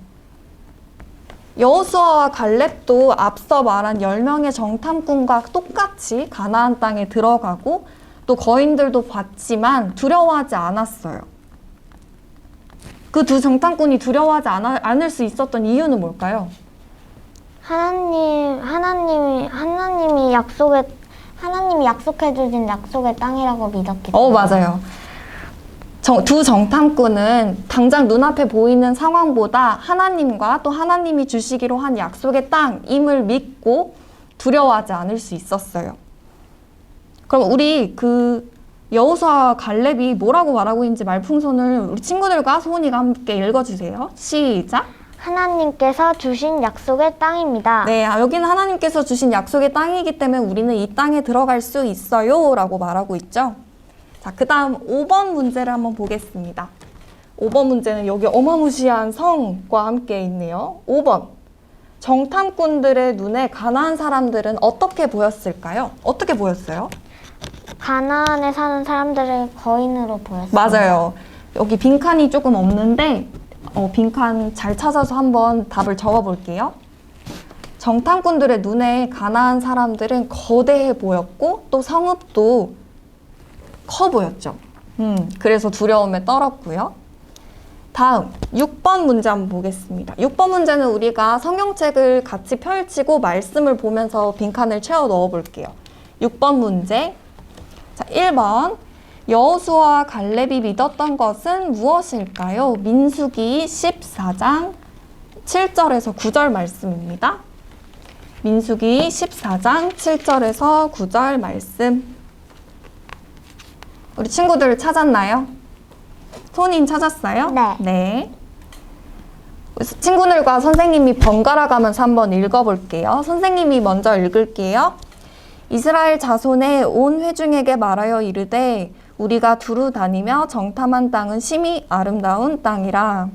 [SPEAKER 9] 여호수아와 갈렙도 앞서 말한 10명의 정탐꾼과 똑같이 가나안 땅에 들어가고 또 거인들도 봤지만 두려워하지 않았어요. 그 2 정탐꾼이 두려워하지 않을 수 있었던 이유는 뭘까요?
[SPEAKER 4] 하나님이 약속해 주신 약속의 땅이라고 믿었기 때문에.
[SPEAKER 9] 맞아요. 2 정탐꾼은 당장 눈앞에 보이는 상황보다 하나님과 또 하나님이 주시기로 한 약속의 땅임을 믿고 두려워하지 않을 수 있었어요. 그럼 우리 그 여호수아와 갈렙이 뭐라고 말하고 있는지 말풍선을 우리 친구들과 소은이가 함께 읽어주세요. 시작!
[SPEAKER 4] 하나님께서 주신 약속의 땅입니다.
[SPEAKER 9] 네, 여기는 하나님께서 주신 약속의 땅이기 때문에 우리는 이 땅에 들어갈 수 있어요 라고 말하고 있죠. 자, 그 다음 5번 문제를 한번 보겠습니다. 5번 문제는 여기 어마무시한 성과 함께 있네요. 5번. 정탐꾼들의 눈에 가나안 사람들은 어떻게 보였을까요? 어떻게 보였어요?
[SPEAKER 4] 가나안에 사는 사람들의 거인으로 보였어요.
[SPEAKER 9] 맞아요. 여기 빈칸이 조금 없는데 빈칸 잘 찾아서 한번 답을 적어볼게요. 정탐꾼들의 눈에 가나안 사람들은 거대해 보였고 또 성읍도 커 보였죠. 그래서 두려움에 떨었고요. 다음 6번 문제 한번 보겠습니다. 6번 문제는 우리가 성경책을 같이 펼치고 말씀을 보면서 빈칸을 채워 넣어 볼게요. 6번 문제. 자, 1번. 여호수아와 갈렙이 믿었던 것은 무엇일까요? 민수기 14장 7절에서 9절 말씀입니다. 민수기 14장 7절에서 9절 말씀. 우리 친구들 찾았나요? 소은이 찾았어요?
[SPEAKER 4] 네.
[SPEAKER 9] 네. 친구들과 선생님이 번갈아 가면서 한번 읽어볼게요. 선생님이 먼저 읽을게요. 이스라엘 자손의 온 회중에게 말하여 이르되 우리가 두루 다니며 정탐한 땅은 심히 아름다운 땅이라.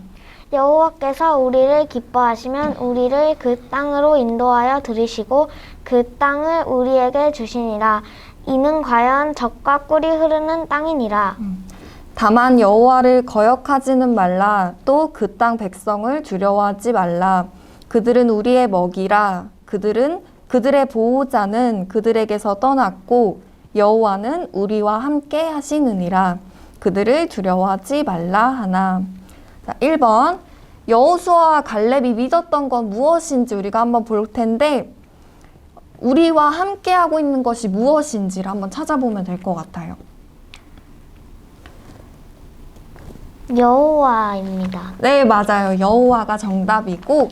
[SPEAKER 4] 여호와께서 우리를 기뻐하시면 우리를 그 땅으로 인도하여 들이시고 그 땅을 우리에게 주시니라. 이는 과연 젖과 꿀이 흐르는 땅이니라.
[SPEAKER 9] 다만 여호와를 거역하지는 말라. 또 그 땅 백성을 두려워하지 말라. 그들은 우리의 먹이라. 그들의 보호자는 그들에게서 떠났고 여호와는 우리와 함께 하시느니라. 그들을 두려워하지 말라 하나. 자, 1번. 여호수아와 갈렙이 믿었던 건 무엇인지 우리가 한번 볼 텐데 우리와 함께 하고 있는 것이 무엇인지를 한번 찾아보면 될 것 같아요.
[SPEAKER 4] 여호와입니다.
[SPEAKER 9] 네, 맞아요. 여호와가 정답이고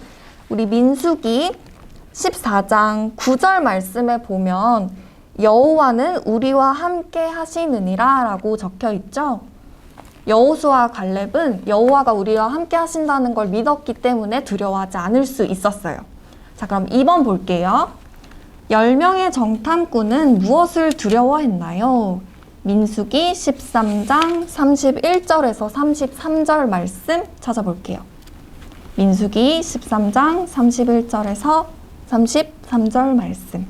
[SPEAKER 9] 우리 민수기 14장 9절 말씀에 보면 여호와는 우리와 함께 하시느니라 라고 적혀 있죠. 여호수아와 갈렙은 여호와가 우리와 함께 하신다는 걸 믿었기 때문에 두려워하지 않을 수 있었어요. 자, 그럼 2번 볼게요. 10명의 정탐꾼은 무엇을 두려워했나요? 민수기 13장 31절에서 33절 말씀 찾아볼게요. 민수기 13장 31절에서 33절 말씀.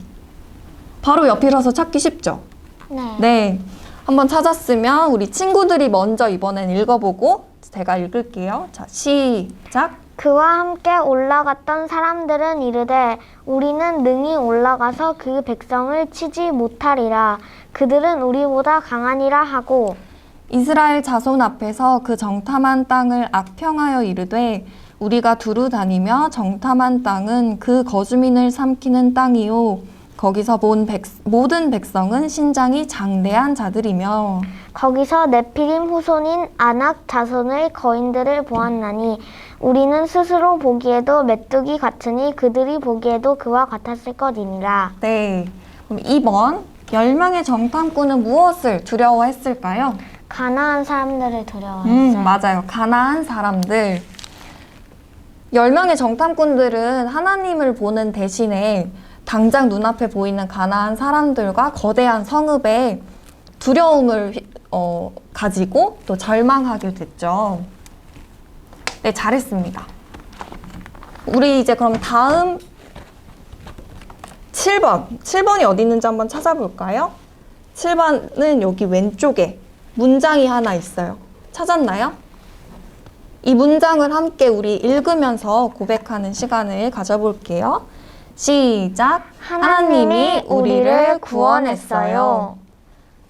[SPEAKER 9] 바로 옆이라서 찾기 쉽죠?
[SPEAKER 4] 네.
[SPEAKER 9] 네. 한번 찾았으면 우리 친구들이 먼저 이번엔 읽어보고 제가 읽을게요. 자, 시작.
[SPEAKER 4] 그와 함께 올라갔던 사람들은 이르되 우리는 능히 올라가서 그 백성을 치지 못하리라. 그들은 우리보다 강하니라 하고
[SPEAKER 9] 이스라엘 자손 앞에서 그 정탐한 땅을 악평하여 이르되 우리가 두루 다니며 정탐한 땅은 그 거주민을 삼키는 땅이요 거기서 본 모든 백성은 신장이 장대한 자들이며
[SPEAKER 4] 거기서 네피림 후손인 아낙 자손의 거인들을 보았나니 우리는 스스로 보기에도 메뚜기 같으니 그들이 보기에도 그와 같았을 것이니라.
[SPEAKER 9] 네. 그럼 2번. 10명의 정탐꾼은 무엇을 두려워했을까요?
[SPEAKER 4] 가나안 사람들을 두려워했어요.
[SPEAKER 9] 맞아요. 가나안 사람들. 10명의 정탐꾼들은 하나님을 보는 대신에 당장 눈앞에 보이는 가나안 사람들과 거대한 성읍에 두려움을 가지고 또 절망하게 됐죠. 네, 잘했습니다. 우리 이제 그럼 다음 7번이 어디 있는지 한번 찾아볼까요? 7번은 여기 왼쪽에 문장이 하나 있어요. 찾았나요? 이 문장을 함께 우리 읽으면서 고백하는 시간을 가져볼게요. 시작!
[SPEAKER 4] 하나님이 우리를 구원했어요.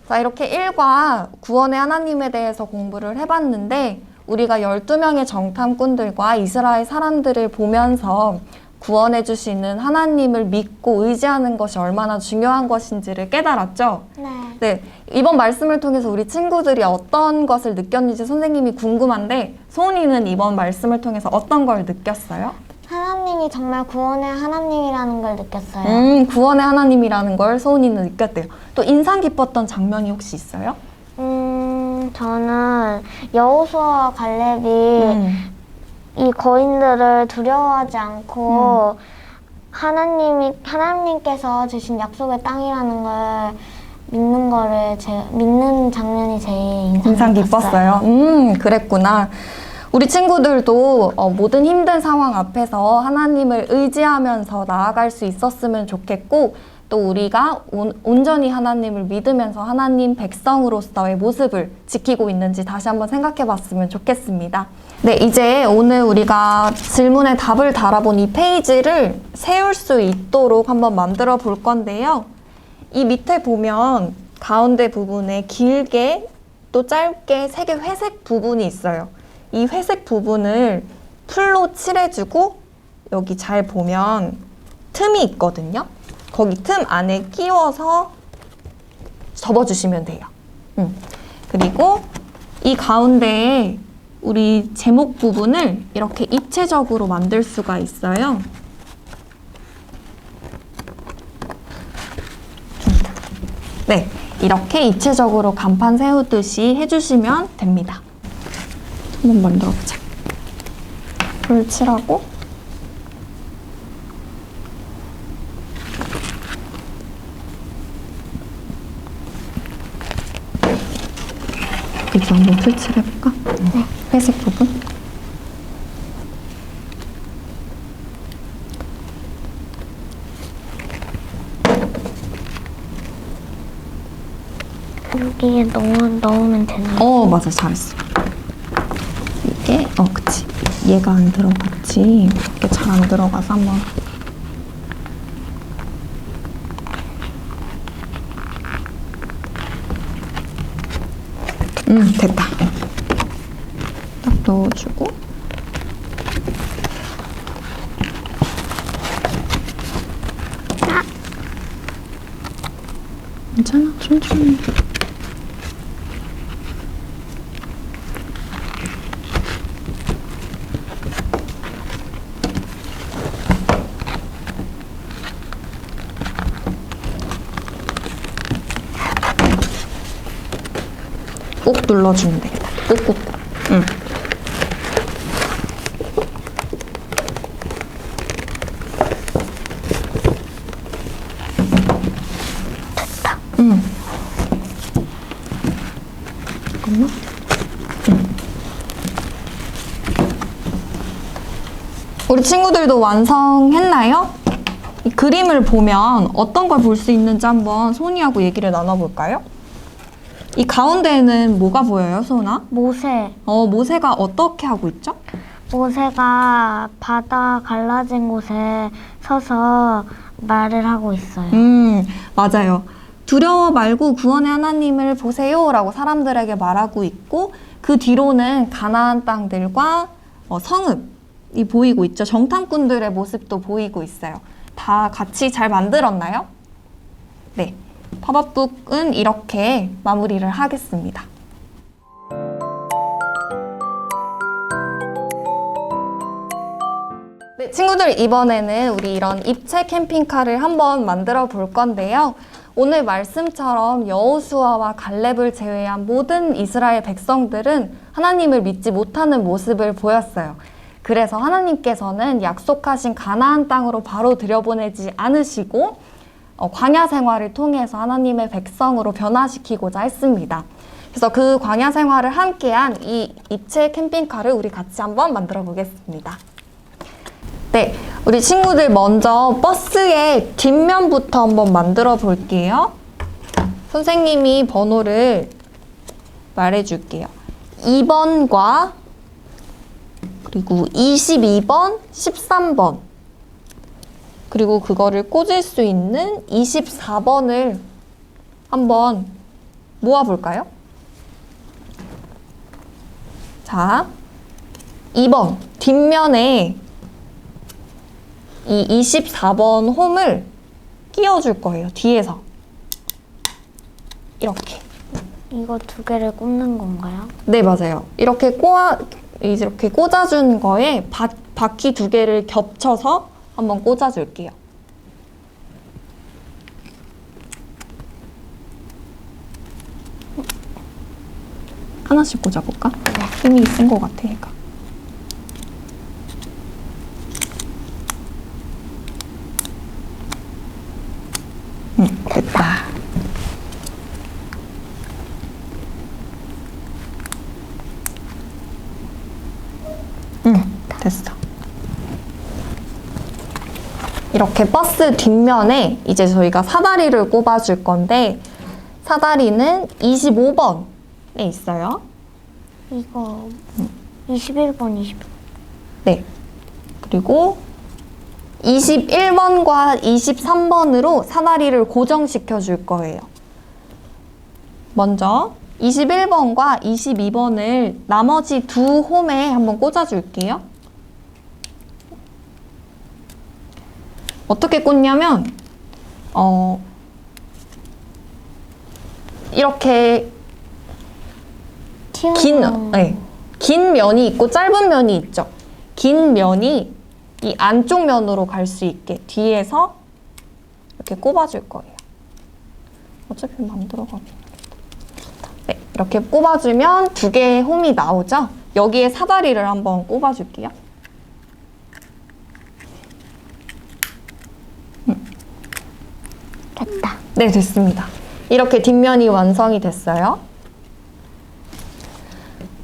[SPEAKER 9] 자, 이렇게 1과 구원의 하나님에 대해서 공부를 해봤는데 우리가 12명의 정탐꾼들과 이스라엘 사람들을 보면서 구원해 주시는 하나님을 믿고 의지하는 것이 얼마나 중요한 것인지를 깨달았죠? 네. 이번 말씀을 통해서 우리 친구들이 어떤 것을 느꼈는지 선생님이 궁금한데 소은이는 이번 말씀을 통해서 어떤 걸 느꼈어요?
[SPEAKER 4] 하나님이 정말 구원의 하나님이라는 걸 느꼈어요.
[SPEAKER 9] 구원의 하나님이라는 걸 소은이는 느꼈대요. 또 인상 깊었던 장면이 혹시 있어요?
[SPEAKER 4] 저는 여호수아와 갈렙이 이 거인들을 두려워하지 않고 하나님께서 주신 약속의 땅이라는 걸 믿는 장면이 제일 인상 깊었어요.
[SPEAKER 9] 그랬구나. 우리 친구들도 모든 힘든 상황 앞에서 하나님을 의지하면서 나아갈 수 있었으면 좋겠고 또 우리가 온전히 하나님을 믿으면서 하나님 백성으로서의 모습을 지키고 있는지 다시 한번 생각해 봤으면 좋겠습니다. 네, 이제 오늘 우리가 질문에 답을 달아본 이 페이지를 세울 수 있도록 한번 만들어 볼 건데요. 이 밑에 보면 가운데 부분에 길게 또 짧게 3개 회색 부분이 있어요. 이 회색 부분을 풀로 칠해주고 여기 잘 보면 틈이 있거든요. 거기 틈 안에 끼워서 접어주시면 돼요. 그리고 이 가운데에 우리 제목 부분을 이렇게 입체적으로 만들 수가 있어요. 네, 이렇게 입체적으로 간판 세우듯이 해주시면 됩니다. 한번 만들어보자. 불 칠하고 여기 한번 불 칠해볼까? 네. 회색 부분.
[SPEAKER 4] 여기에 넣으면 되나요?
[SPEAKER 9] 맞아, 잘했어. 이게 그치. 얘가 안 들어갔지. 이게 잘 안 들어가서 한번. 됐다. 딱 넣어주고. 괜찮아, 천천히. 꾹 눌러주면 되겠다. 꾹꾹. 됐다. 잠깐만. 우리 친구들도 완성했나요? 이 그림을 보면 어떤 걸 볼 수 있는지 한번 소은이하고 얘기를 나눠볼까요? 이 가운데에는 뭐가 보여요, 소은아?
[SPEAKER 4] 모세.
[SPEAKER 9] 모세가 어떻게 하고 있죠?
[SPEAKER 4] 모세가 바다 갈라진 곳에 서서 말을 하고 있어요.
[SPEAKER 9] 맞아요. 두려워 말고 구원의 하나님을 보세요 라고 사람들에게 말하고 있고 그 뒤로는 가나안 땅들과 성읍이 보이고 있죠. 정탐꾼들의 모습도 보이고 있어요. 다 같이 잘 만들었나요? 네. 팝업북은 이렇게 마무리를 하겠습니다. 네, 친구들 이번에는 우리 이런 입체 캠핑카를 한번 만들어 볼 건데요. 오늘 말씀처럼 여호수아와 갈렙을 제외한 모든 이스라엘 백성들은 하나님을 믿지 못하는 모습을 보였어요. 그래서 하나님께서는 약속하신 가나안 땅으로 바로 들여보내지 않으시고 광야 생활을 통해서 하나님의 백성으로 변화시키고자 했습니다. 그래서 그 광야 생활을 함께한 이 입체 캠핑카를 우리 같이 한번 만들어 보겠습니다. 네, 우리 친구들 먼저 버스의 뒷면부터 한번 만들어 볼게요. 선생님이 번호를 말해줄게요. 2번과 그리고 22번, 13번 그리고 그거를 꽂을 수 있는 24번을 한번 모아볼까요? 자, 2번 뒷면에 이 24번 홈을 끼워줄 거예요. 뒤에서 이렇게.
[SPEAKER 4] 이거 두 개를 꽂는 건가요?
[SPEAKER 9] 네, 맞아요. 이렇게 꽂아준 거에 바퀴 두 개를 겹쳐서 한번 꽂아줄게요. 하나씩 꽂아볼까? 힘이 센 것 같아, 얘가. 됐다. 됐어. 이렇게 버스 뒷면에 이제 저희가 사다리를 꼽아줄 건데 사다리는 25번에 있어요.
[SPEAKER 4] 이거 21번, 20.
[SPEAKER 9] 네. 그리고 21번과 23번으로 사다리를 고정시켜 줄 거예요. 먼저 21번과 22번을 나머지 두 홈에 한번 꽂아 줄게요. 어떻게 꽂냐면 이렇게 긴 면이 있고 짧은 면이 있죠. 긴 면이 이 안쪽 면으로 갈 수 있게 뒤에서 이렇게 꼽아줄 거예요. 어차피 만들어가면 네, 이렇게 꼽아주면 두 개의 홈이 나오죠. 여기에 사다리를 한번 꼽아줄게요.
[SPEAKER 4] 됐다.
[SPEAKER 9] 네, 됐습니다. 이렇게 뒷면이 완성이 됐어요.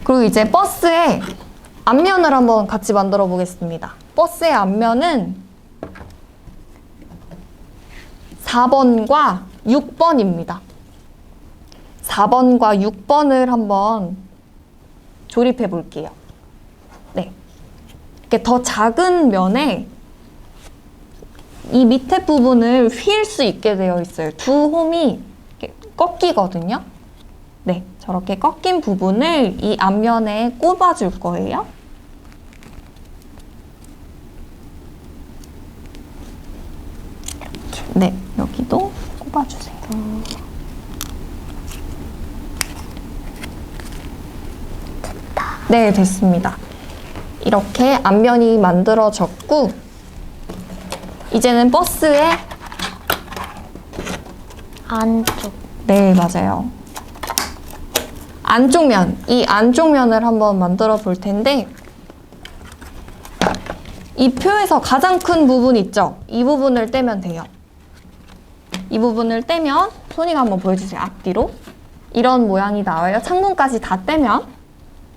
[SPEAKER 9] 그리고 이제 버스의 앞면을 한번 같이 만들어 보겠습니다. 버스의 앞면은 4번과 6번입니다. 4번과 6번을 한번 조립해 볼게요. 네. 이렇게 더 작은 면에 이 밑에 부분을 휠 수 있게 되어 있어요. 두 홈이 이렇게 꺾이거든요. 네, 저렇게 꺾인 부분을 이 앞면에 꼽아줄 거예요. 네, 여기도 꼽아주세요. 됐다. 네, 됐습니다. 이렇게 앞면이 만들어졌고 이제는 버스의
[SPEAKER 4] 안쪽.
[SPEAKER 9] 네, 맞아요. 안쪽 면, 이 안쪽 면을 한번 만들어 볼 텐데 이 표에서 가장 큰 부분 있죠? 이 부분을 떼면 돼요. 이 부분을 떼면 손이가 한번 보여주세요. 앞뒤로. 이런 모양이 나와요. 창문까지 다 떼면.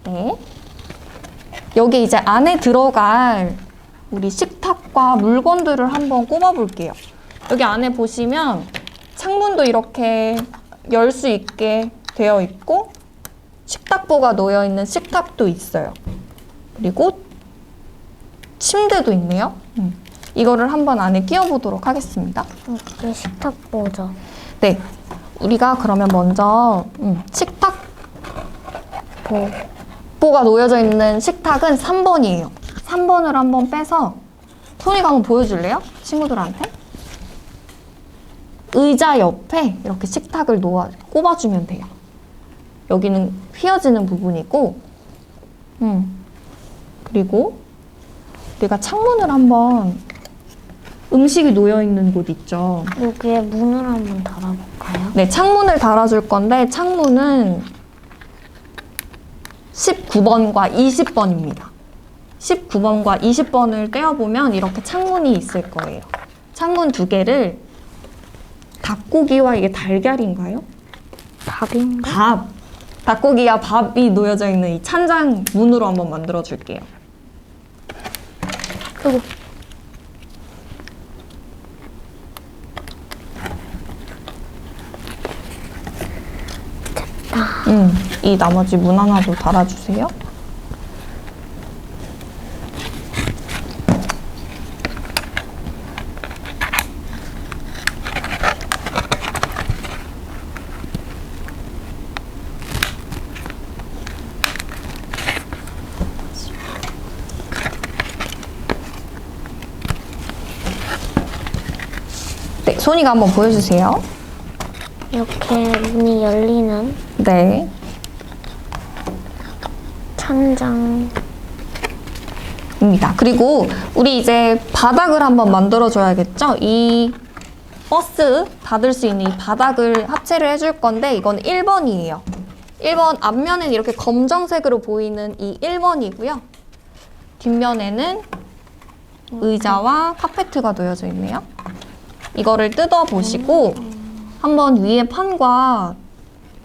[SPEAKER 9] 네. 여기 이제 안에 들어갈 우리 식탁과 물건들을 한번 꼽아 볼게요. 여기 안에 보시면 창문도 이렇게 열 수 있게 되어 있고 식탁보가 놓여 있는 식탁도 있어요. 그리고 침대도 있네요. 이거를 한번 안에 끼워 보도록 하겠습니다.
[SPEAKER 4] 이게 식탁보죠.
[SPEAKER 9] 네, 우리가 그러면 먼저 식탁보가 놓여져 있는 식탁은 3번이에요. 3번을 한번 빼서 손이가 한번 보여줄래요? 친구들한테? 의자 옆에 이렇게 식탁을 꼽아주면 돼요. 여기는 휘어지는 부분이고 그리고 우리가 창문을 한번 음식이 놓여 있는 곳 있죠.
[SPEAKER 4] 여기에 문을 한번 달아볼까요?
[SPEAKER 9] 네, 창문을 달아줄 건데 창문은 19번과 20번입니다. 19번과 20번을 떼어보면 이렇게 창문이 있을 거예요. 창문 두 개를 닭고기와 이게 달걀인가요?
[SPEAKER 4] 밥인가?
[SPEAKER 9] 밥. 닭고기와 밥이 놓여져 있는 이 찬장 문으로 한번 만들어 줄게요.
[SPEAKER 4] 그리고
[SPEAKER 9] 이 나머지 문 하나도 달아주세요. 네, 소니가 한번 보여주세요.
[SPEAKER 4] 이렇게 문이 열리는
[SPEAKER 9] 네.
[SPEAKER 4] 천장.
[SPEAKER 9] 입니다. 그리고 우리 이제 바닥을 한번 만들어줘야겠죠? 이 버스 닫을 수 있는 이 바닥을 합체를 해줄 건데 이건 1번이에요. 1번 앞면은 이렇게 검정색으로 보이는 이 1번이고요. 뒷면에는 의자와 카페트가 놓여져 있네요. 이거를 뜯어보시고 한번 위에 판과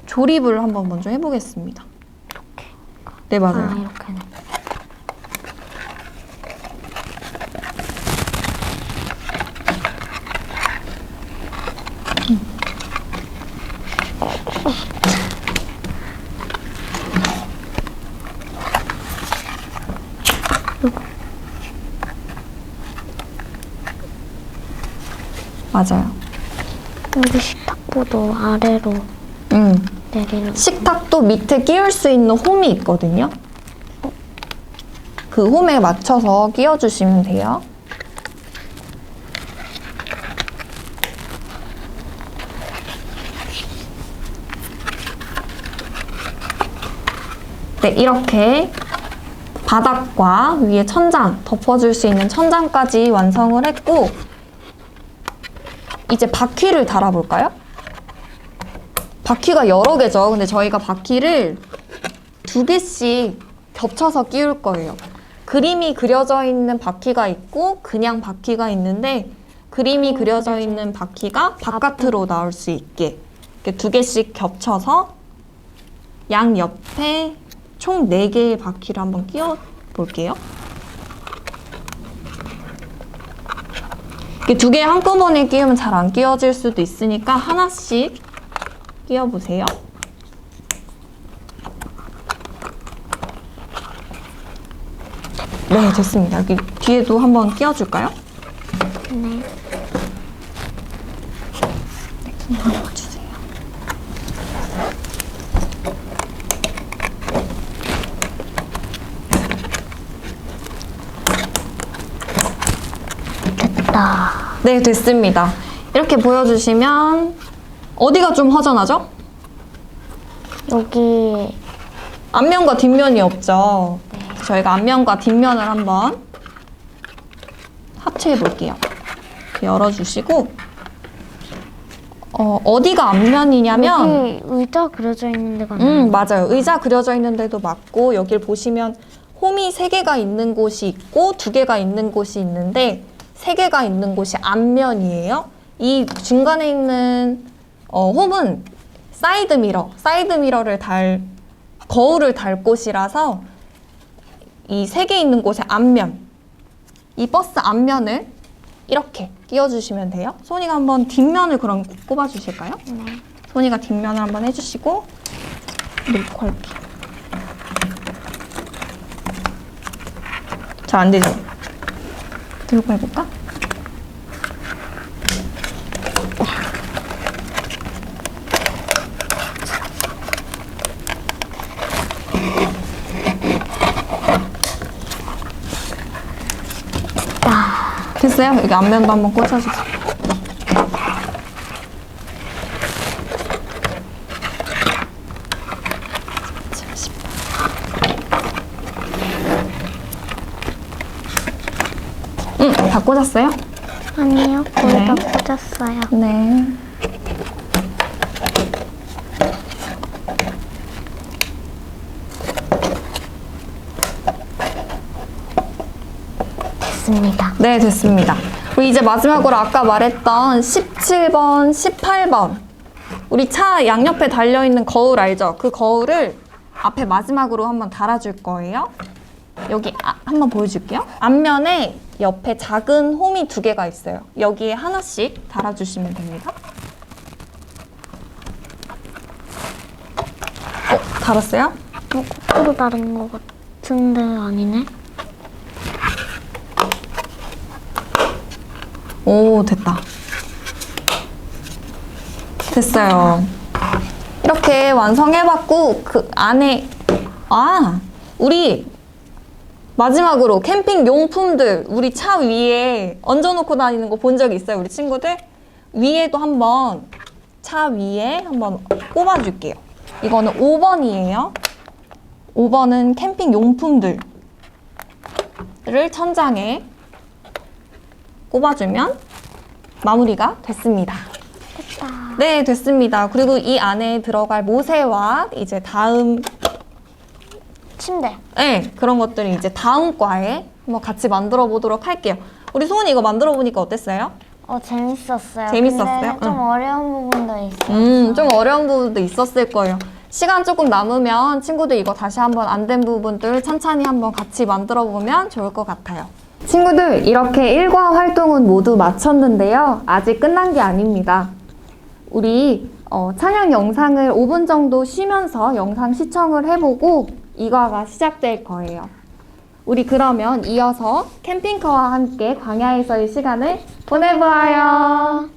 [SPEAKER 9] 조립을 한번 먼저 해보겠습니다. 네, 맞아요.
[SPEAKER 4] 이렇게.
[SPEAKER 9] 맞아요.
[SPEAKER 4] 여기 식탁보도 아래로 내리는.
[SPEAKER 9] 식탁도 밑에 끼울 수 있는 홈이 있거든요. 그 홈에 맞춰서 끼워주시면 돼요. 네, 이렇게 바닥과 위에 천장, 덮어줄 수 있는 천장까지 완성을 했고 이제 바퀴를 달아볼까요? 바퀴가 여러 개죠. 근데 저희가 바퀴를 2개씩 겹쳐서 끼울 거예요. 그림이 그려져 있는 바퀴가 있고 그냥 바퀴가 있는데 그림이 그려져 있는 바퀴가 바깥으로 나올 수 있게 이렇게 2개씩 겹쳐서 양 옆에 총 4개의 바퀴를 한번 끼워 볼게요. 이렇게 2개 한꺼번에 끼우면 잘 안 끼워질 수도 있으니까 하나씩 끼워보세요. 네, 됐습니다. 여기 뒤에도 한번 끼워줄까요?
[SPEAKER 4] 네.
[SPEAKER 9] 네, 한번 주세요.
[SPEAKER 4] 됐다.
[SPEAKER 9] 네, 됐습니다. 이렇게 보여주시면 어디가 좀 허전하죠?
[SPEAKER 4] 여기
[SPEAKER 9] 앞면과 뒷면이 없죠. 저희가 앞면과 뒷면을 한번 합체해 볼게요. 이렇게 열어주시고 어디가 앞면이냐면
[SPEAKER 4] 여기 의자 그려져 있는 데가 나요.
[SPEAKER 9] 맞아요. 의자 그려져 있는 데도 맞고 여길 보시면 홈이 3개가 있는 곳이 있고 2개가 있는 곳이 있는데 3개가 있는 곳이 앞면이에요. 이 중간에 있는 홈은 사이드 미러를 거울을 달 곳이라서 이 3개 있는 곳의 앞면, 이 버스 앞면을 이렇게 끼워주시면 돼요. 소니가 한번 뒷면을 그럼 꼽아주실까요?
[SPEAKER 4] 네.
[SPEAKER 9] 소니가 뒷면을 한번 해주시고 놓고 할게요. 잘 안 되죠? 들고 해볼까? 됐어요? 여기 앞면도 한번 꽂아주세요. 다 꽂았어요?
[SPEAKER 4] 아니요, 거의 다 꽂았어요.
[SPEAKER 9] 네.
[SPEAKER 4] 됐습니다.
[SPEAKER 9] 네, 됐습니다. 우리 이제 마지막으로 아까 말했던 17번, 18번. 우리 차 양옆에 달려있는 거울 알죠? 그 거울을 앞에 마지막으로 한번 달아줄 거예요. 여기 한번 보여줄게요. 앞면에 옆에 작은 홈이 2개가 있어요. 여기에 하나씩 달아주시면 됩니다. 달았어요?
[SPEAKER 4] 거꾸로 다른 것 같은데 아니네?
[SPEAKER 9] 오, 됐다. 됐어요. 이렇게 완성해봤고, 그 안에, 우리 마지막으로 캠핑 용품들, 우리 차 위에 얹어놓고 다니는 거 본 적 있어요, 우리 친구들? 위에도 한번, 차 위에 한번 꼽아줄게요. 이거는 5번이에요. 5번은 캠핑 용품들을 천장에 꼽아주면 마무리가 됐습니다.
[SPEAKER 4] 됐다.
[SPEAKER 9] 네, 됐습니다. 그리고 이 안에 들어갈 모세와 이제 다음,
[SPEAKER 4] 침대.
[SPEAKER 9] 네, 그런 것들을 이제 다음 과에 한번 같이 만들어 보도록 할게요. 우리 소은이 이거 만들어 보니까 어땠어요?
[SPEAKER 4] 재밌었어요.
[SPEAKER 9] 재밌었어요?
[SPEAKER 4] 근데 좀 어려운 부분도 있어요.
[SPEAKER 9] 좀 어려운 부분도 있었을 거예요. 시간 조금 남으면 친구들 이거 다시 한번 안 된 부분들 찬찬히 한번 같이 만들어 보면 좋을 것 같아요. 친구들, 이렇게 일과 활동은 모두 마쳤는데요. 아직 끝난 게 아닙니다. 우리 찬양 영상을 5분 정도 쉬면서 영상 시청을 해보고 이과가 시작될 거예요. 우리 그러면 이어서 캠핑카와 함께 광야에서의 시간을 보내보아요.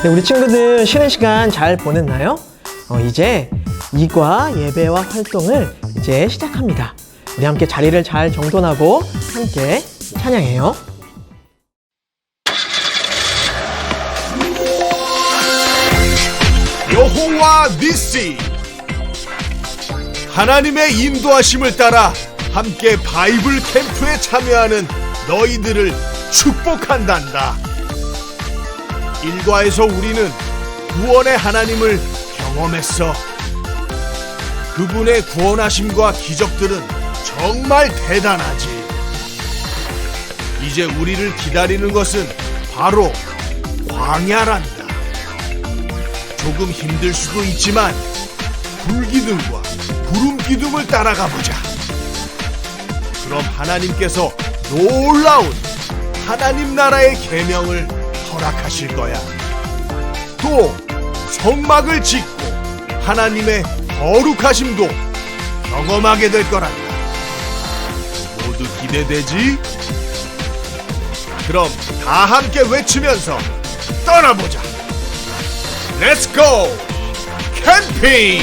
[SPEAKER 1] 네, 우리 친구들 쉬는 시간 잘 보냈나요? 이제 이과 예배와 활동을 이제 시작합니다. 우리 함께 자리를 잘 정돈하고 함께 찬양해요.
[SPEAKER 2] 여호와 니시, 하나님의 인도하심을 따라 함께 바이블 캠프에 참여하는 너희들을 축복한단다. 일과에서 우리는 구원의 하나님을 경험했어. 그분의 구원하심과 기적들은 정말 대단하지. 이제 우리를 기다리는 것은 바로 광야란다. 조금 힘들 수도 있지만 불기둥과 구름기둥을 따라가 보자. 그럼 하나님께서 놀라운 하나님 나라의 계명을 허락하실 거야. 또 성막을 짓고 하나님의 거룩하심도 경험하게 될 거란다. 모두 기대되지? 그럼 다 함께 외치면서 떠나보자. Let's go! 캠핑!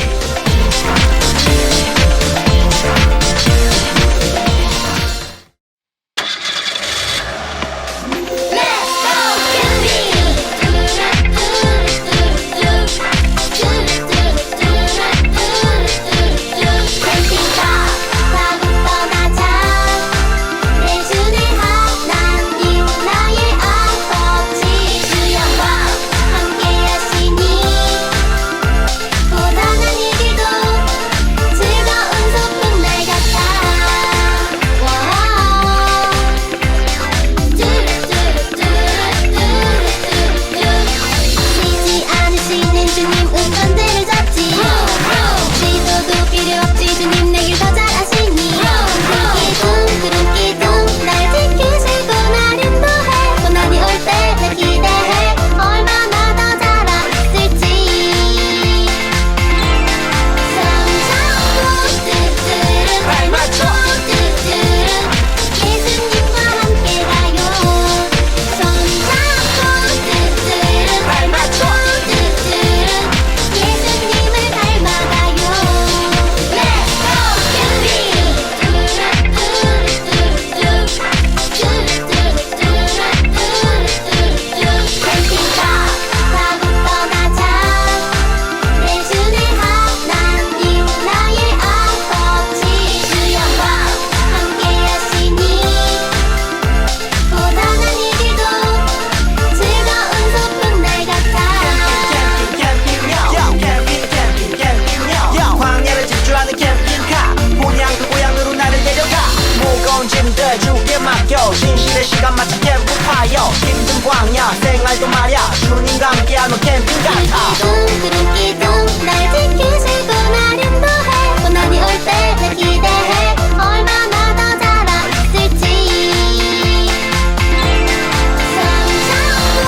[SPEAKER 10] 진실의 시간 마치 캠프파이어 힘든 광야 생활도 말야 주님과 함께하는 캠핑 같아
[SPEAKER 4] 기둥 기둥 날 지키시고 날 인도해 고난이 올 때 날 기대해 얼마나 더 자라있을지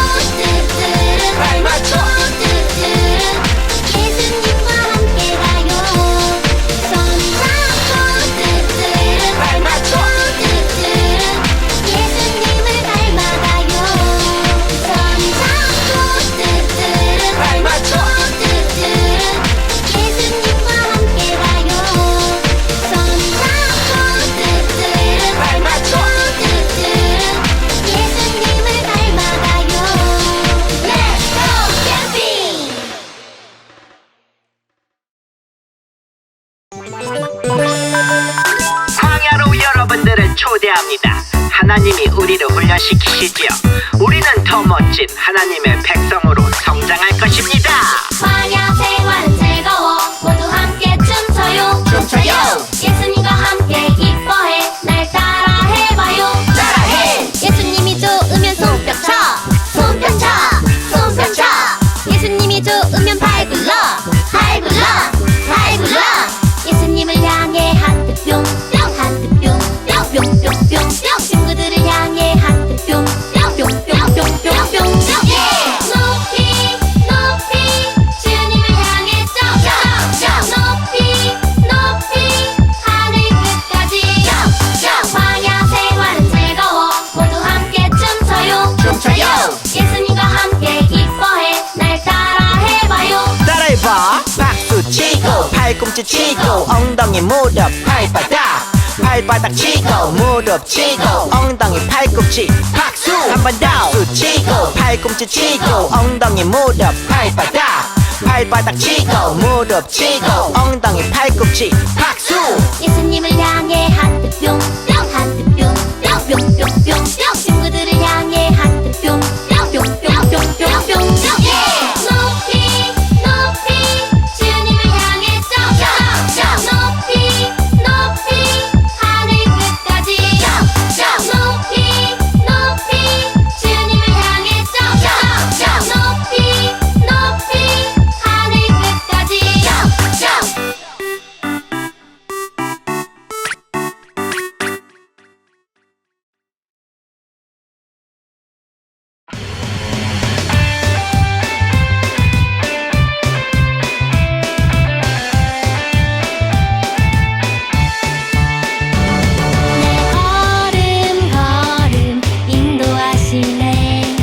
[SPEAKER 4] 성장꽃들은 발맞춰 예수님과 함께 가요 성장꽃들은 발맞춰 예수님을 닮아가요 성장꽃들은 발맞춰 예수님과 함께 가요 성장꽃들은 발맞춰 예수님을 닮아가요 Let's go 캠핑!
[SPEAKER 10] 광야로 여러분들을 초대합니다. 하나님이 우리를 훈련시키시지요. 우리는 더 멋진 하나님의 백성으로 성장할 것입니다.
[SPEAKER 4] 광야 생활은 즐거워 모두 함께 춤춰요 예수님과 함께 기뻐해 날 따라 해봐요 따라해 예수님이 좋으면 손뼉쳐 예수님이 좋으면 발굴러 예수님을 향해 하트 뿅뿅 하트 뿅뿅 뿅뿅뿅뿅 친구들을 향해 하트 뿅뿅 뿅뿅뿅뿅뿅 높이 주님을 향해 점
[SPEAKER 10] 팔꿈치 치고 엉덩이 무릎 발바닥 발바닥 치고 무릎 치고 엉덩이 팔꿈치 박수 한 번 더 박수 치고 팔꿈치 치고 엉덩이 무릎 발바닥 발바닥 치고 무릎 치고 엉덩이 팔꿈치 박수
[SPEAKER 11] 예수님을 향해 하트 뿅뿅 하트 뿅뿅 뿅뿅뿅뿅 친구들을 향해 하트 뿅뿅 뿅뿅뿅뿅뿅 높이 높이 주님을 향해 점점 높이 높이 하늘 끝까지 높이 높이 주님을 향해 점점 높이 높이 하늘 끝까지 걸음 걸음 인도하시네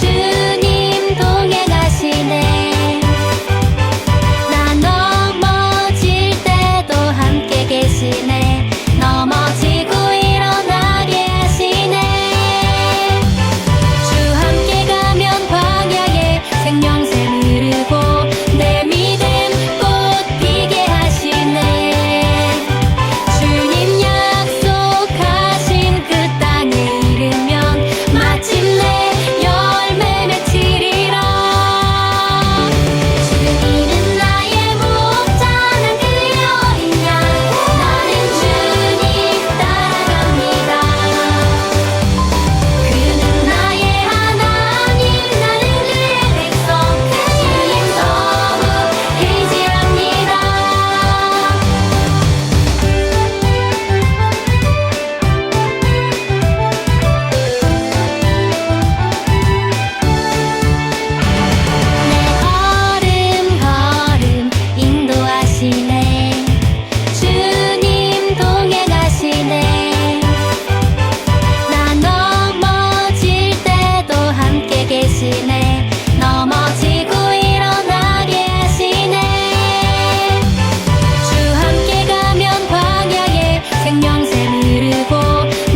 [SPEAKER 11] 주님 동행하시네 나 넘어질 때도 함께 계시네 넘어지고 일어나게 하시네 주 함께 가면 광야에 생명샘 흐르고 내 믿음 꽃 피게 하시네 주님 약속하신 그 땅에 이르면 마침내 열매 맺히리라 주님은 나의 목자 난 그의 어린 양 나는 주님 따라갑니다 그는 나의 하나님 나는 그의 백성 주님 너무 의지합니다 걸음 걸음 인도하시네 주님 동행하시네 나 넘어질 때도 함께 계시네 넘어지고 일어나게 하시네 주 함께 가면 광야에 생명샘 흐르고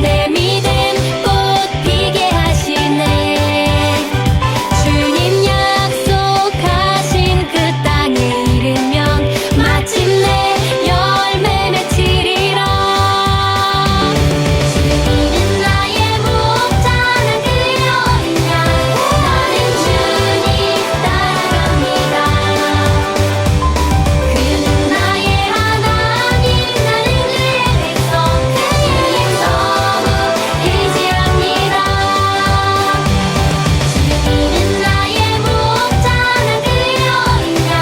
[SPEAKER 11] 내 믿음 꽃 피게 하시네 주님 약속하신 그 땅에 이르면 마침내 열매 맺히리라 주님은 나의 목자 난 그의 어린 양 나는 주님 따라갑니다 그는 나의 하나님 나는 그의 백성 주님 너무 의지합니다 주님은 나의 목자 난 그의 어린 양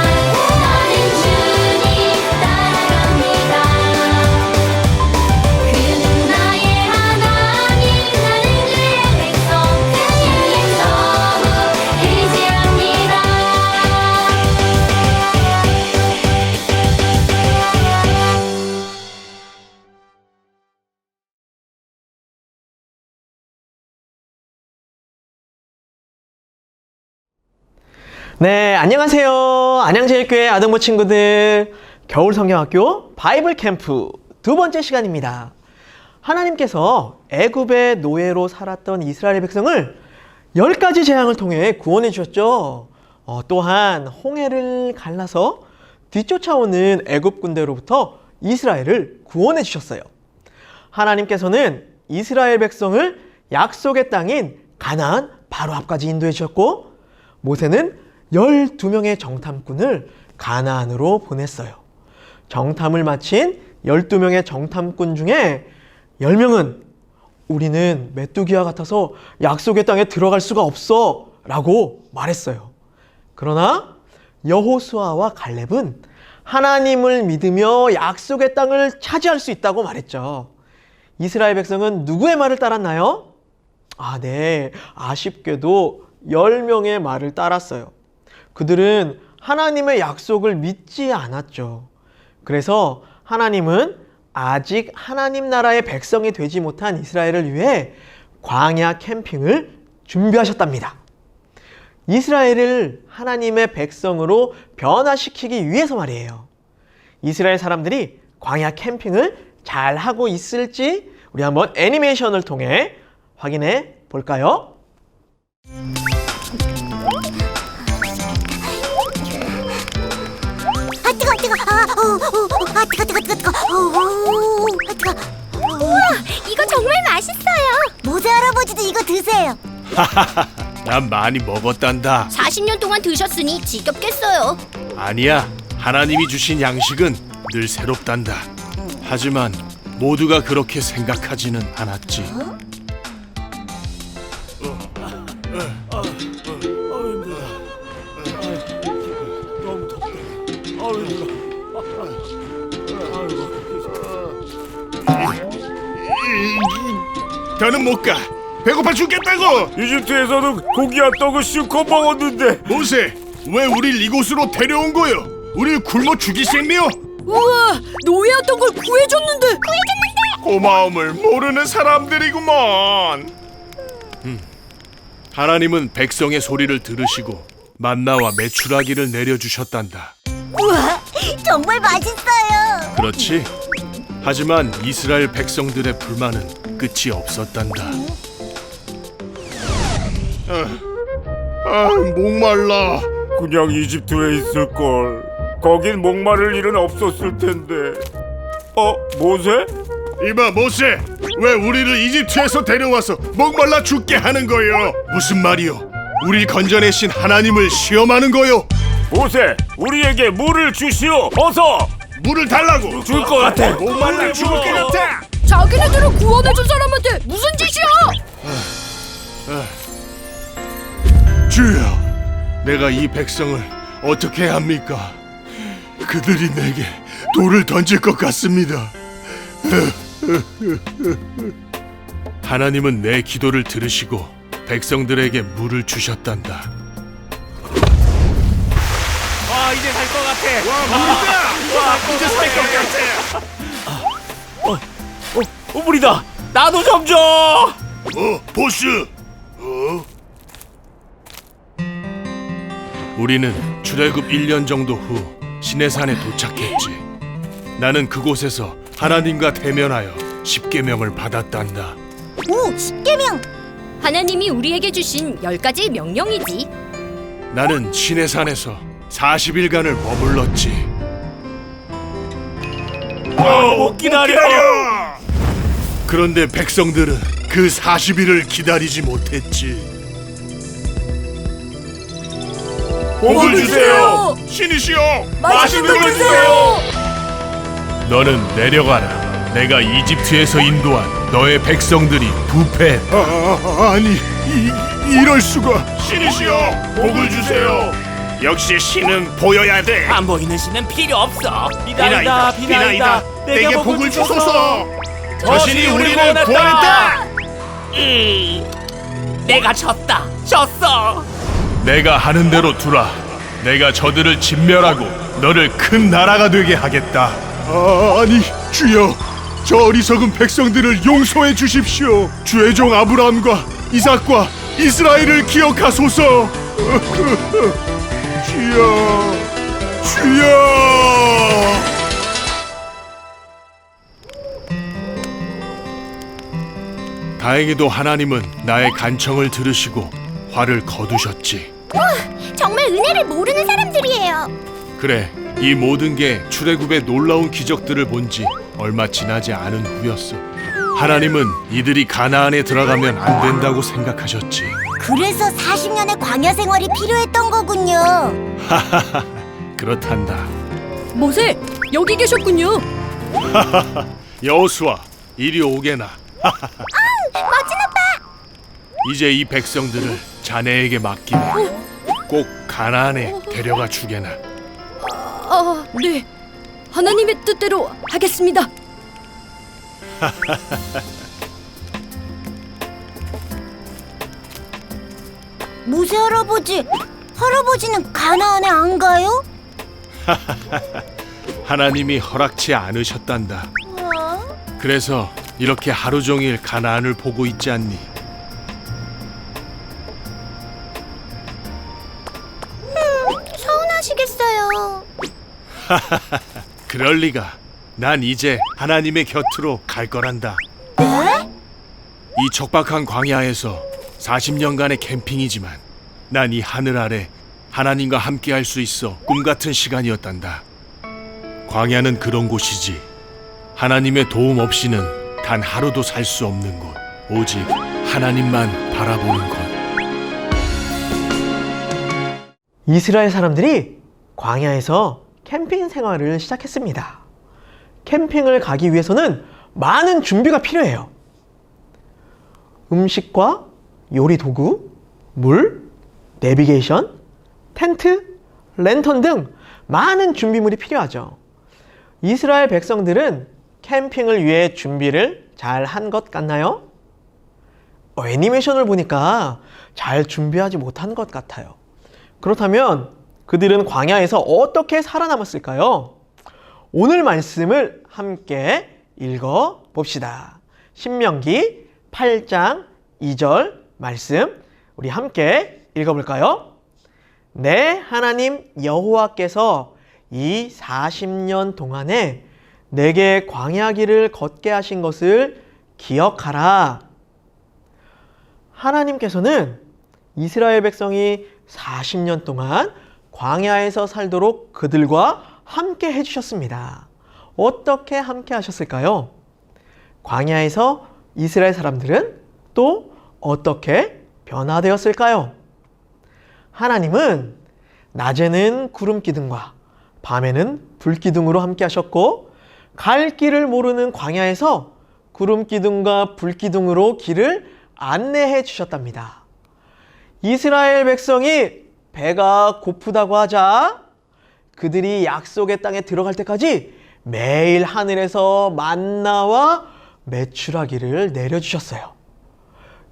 [SPEAKER 11] 나는 주님 따라갑니다 그는 나의 하나님 나는 그의 백성 주님 너무 의지합니다
[SPEAKER 1] 네, 안녕하세요. 안양제일교회 아동부 친구들, 겨울성경학교 바이블 캠프 두 번째 시간입니다. 하나님께서 애굽의 노예로 살았던 이스라엘 백성을 10가지 재앙을 통해 구원해 주셨죠. 또한 홍해를 갈라서 뒤쫓아오는 애굽 군대로부터 이스라엘을 구원해 주셨어요. 하나님께서는 이스라엘 백성을 약속의 땅인 가나안 바로 앞까지 인도해 주셨고, 모세는 12명의 정탐꾼을 가나안으로 보냈어요. 정탐을 마친 12명의 정탐꾼 중에 10명은 우리는 메뚜기와 같아서 약속의 땅에 들어갈 수가 없어 라고 말했어요. 그러나 여호수아와 갈렙은 하나님을 믿으며 약속의 땅을 차지할 수 있다고 말했죠. 이스라엘 백성은 누구의 말을 따랐나요? 네, 아쉽게도 10명의 말을 따랐어요. 그들은 하나님의 약속을 믿지 않았죠. 그래서 하나님은 아직 하나님 나라의 백성이 되지 못한 이스라엘을 위해 광야 캠핑을 준비하셨답니다. 이스라엘을 하나님의 백성으로 변화시키기 위해서 말이에요. 이스라엘 사람들이 광야 캠핑을 잘 하고 있을지 우리 한번 애니메이션을 통해 확인해 볼까요?
[SPEAKER 11] 아 뜨거 뜨거 아 뜨거 우와 이거 정말 맛있어요. 모세 할아버지도 이거 드세요.
[SPEAKER 2] 난 많이 먹었단다.
[SPEAKER 11] 40년 동안 드셨으니 지겹겠어요.
[SPEAKER 2] 아니야. 하나님이 주신 양식은 늘 새롭단다. 하지만 모두가 그렇게 생각하지는 않았지. 더는 못 가. 배고파 죽겠다고.
[SPEAKER 8] 이집트에서는 고기와 떡을 실컷 먹었는데.
[SPEAKER 2] 모세, 왜 우릴 이곳으로 데려온 거요? 우릴 굶어 죽이겠네요.
[SPEAKER 7] 우와, 노예였던 걸 구해줬는데.
[SPEAKER 2] 고마움을 모르는 사람들이구먼. 하나님은 백성의 소리를 들으시고 만나와 메추라기를 내려주셨단다.
[SPEAKER 11] 우와 정말 맛있어요.
[SPEAKER 2] 그렇지? 하지만 이스라엘 백성들의 불만은 끝이 없었단다. 목말라.
[SPEAKER 8] 그냥 이집트에 있을걸. 거긴 목마를 일은 없었을 텐데. 모세?
[SPEAKER 2] 이봐 모세, 왜 우리를 이집트에서 데려와서 목말라 죽게 하는 거요? 무슨 말이요? 우리 건져내신 하나님을 시험하는 거요?
[SPEAKER 8] 모세, 우리에게 물을 주시오. 어서.
[SPEAKER 2] 물을 달라고.
[SPEAKER 8] 줄 것 같아.
[SPEAKER 2] 목말라 죽을 것 같아.
[SPEAKER 7] 자기네들을 구원해준 사람한테 무슨 짓이야?
[SPEAKER 2] 주여, 내가 이 백성을 어떻게 해야 합니까? 그들이 내게 돌을 던질 것 같습니다. 하나님은 내 기도를 들으시고 백성들에게 물을 주셨단다.
[SPEAKER 8] 이제 살 것 같아.
[SPEAKER 2] 이제 살 것 같아.
[SPEAKER 8] 물이다. 나도 좀 줘.
[SPEAKER 2] 보스. 우리는 출애굽 1년 정도 후 시내산에 도착했지. 나는 그곳에서 하나님과 대면하여 십계명을 받았단다.
[SPEAKER 11] 오 십계명.
[SPEAKER 7] 하나님이 우리에게 주신 10가지 명령이지.
[SPEAKER 2] 나는 시내산에서 40일간을 머물렀지.
[SPEAKER 8] 못 기다려.
[SPEAKER 2] 그런데 백성들은 그 40일을 기다리지 못했지.
[SPEAKER 8] 복을 주세요.
[SPEAKER 2] 신이시여,
[SPEAKER 7] 맛있는 걸 주세요.
[SPEAKER 2] 너는 내려가라. 내가 이집트에서 인도한 너의 백성들이 부패했다. 아니, 이럴 수가. 신이시여, 복을 주세요. 역시 신은 보여야 돼.
[SPEAKER 8] 안 보이는 신은 필요 없어.
[SPEAKER 2] 비나이다. 내게 복을 주소서. 저 신이 우리를 구원했다.
[SPEAKER 8] 내가 졌다. 졌어.
[SPEAKER 2] 내가 하는 대로 두라. 내가 저들을 진멸하고 너를 큰 나라가 되게 하겠다. 아니, 주여, 저 어리석은 백성들을 용서해 주십시오. 주의 종 아브라함과 이삭과 이스라엘을 기억하소서. 주여, 주여. 다행히도 하나님은 나의 간청을 들으시고 화를 거두셨지.
[SPEAKER 11] 정말 은혜를 모르는 사람들이에요.
[SPEAKER 2] 그래, 이 모든 게 출애굽의 놀라운 기적들을 본 지 얼마 지나지 않은 후였어. 하나님은 이들이 가나안에 들어가면 안 된다고 생각하셨지.
[SPEAKER 11] 그래서 40년의 광야 생활이 필요했던 거군요.
[SPEAKER 2] 하하하, 그렇단다.
[SPEAKER 7] 모세, 여기 계셨군요.
[SPEAKER 2] 여호수아, 이리 오게나.
[SPEAKER 11] 멋진 오빠.
[SPEAKER 2] 이제 이 백성들을 자네에게 맡기네. 꼭 가나안에 데려가 주게나.
[SPEAKER 7] 네. 하나님의 뜻대로 하겠습니다.
[SPEAKER 11] 모세 할아버지는 가나안에 안 가요?
[SPEAKER 2] 하나님이 허락치 않으셨단다. 그래서 이렇게 하루 종일 가나안을 보고 있지 않니?
[SPEAKER 11] 서운하시겠어요.
[SPEAKER 2] 그럴 리가. 난 이제 하나님의 곁으로 갈 거란다. 이 척박한 광야에서 40년간의 캠핑이지만 난 이 하늘 아래 하나님과 함께 할 수 있어 꿈같은 시간이었단다. 광야는 그런 곳이지. 하나님의 도움 없이는 단 하루도 살 수 없는 곳. 오직 하나님만 바라보는 곳.
[SPEAKER 1] 이스라엘 사람들이 광야에서 캠핑 생활을 시작했습니다. 캠핑을 가기 위해서는 많은 준비가 필요해요. 음식과 요리 도구, 물, 내비게이션, 텐트, 랜턴 등 많은 준비물이 필요하죠. 이스라엘 백성들은 캠핑을 위해 준비를 잘 한 것 같나요? 애니메이션을 보니까 잘 준비하지 못한 것 같아요. 그렇다면 그들은 광야에서 어떻게 살아남았을까요? 오늘 말씀을 함께 읽어 봅시다. 신명기 8장 2절 말씀 우리 함께 읽어볼까요? 내 하나님 여호와께서 이 40년 동안에 내게 광야길을 걷게 하신 것을 기억하라. 하나님께서는 이스라엘 백성이 40년 동안 광야에서 살도록 그들과 함께 해주셨습니다. 어떻게 함께 하셨을까요? 광야에서 이스라엘 사람들은 또 어떻게 변화되었을까요? 하나님은 낮에는 구름 기둥과 밤에는 불 기둥으로 함께 하셨고 갈 길을 모르는 광야에서 구름 기둥과 불 기둥으로 길을 안내해 주셨답니다. 이스라엘 백성이 배가 고프다고 하자 그들이 약속의 땅에 들어갈 때까지 매일 하늘에서 만나와 메추라기를 내려주셨어요.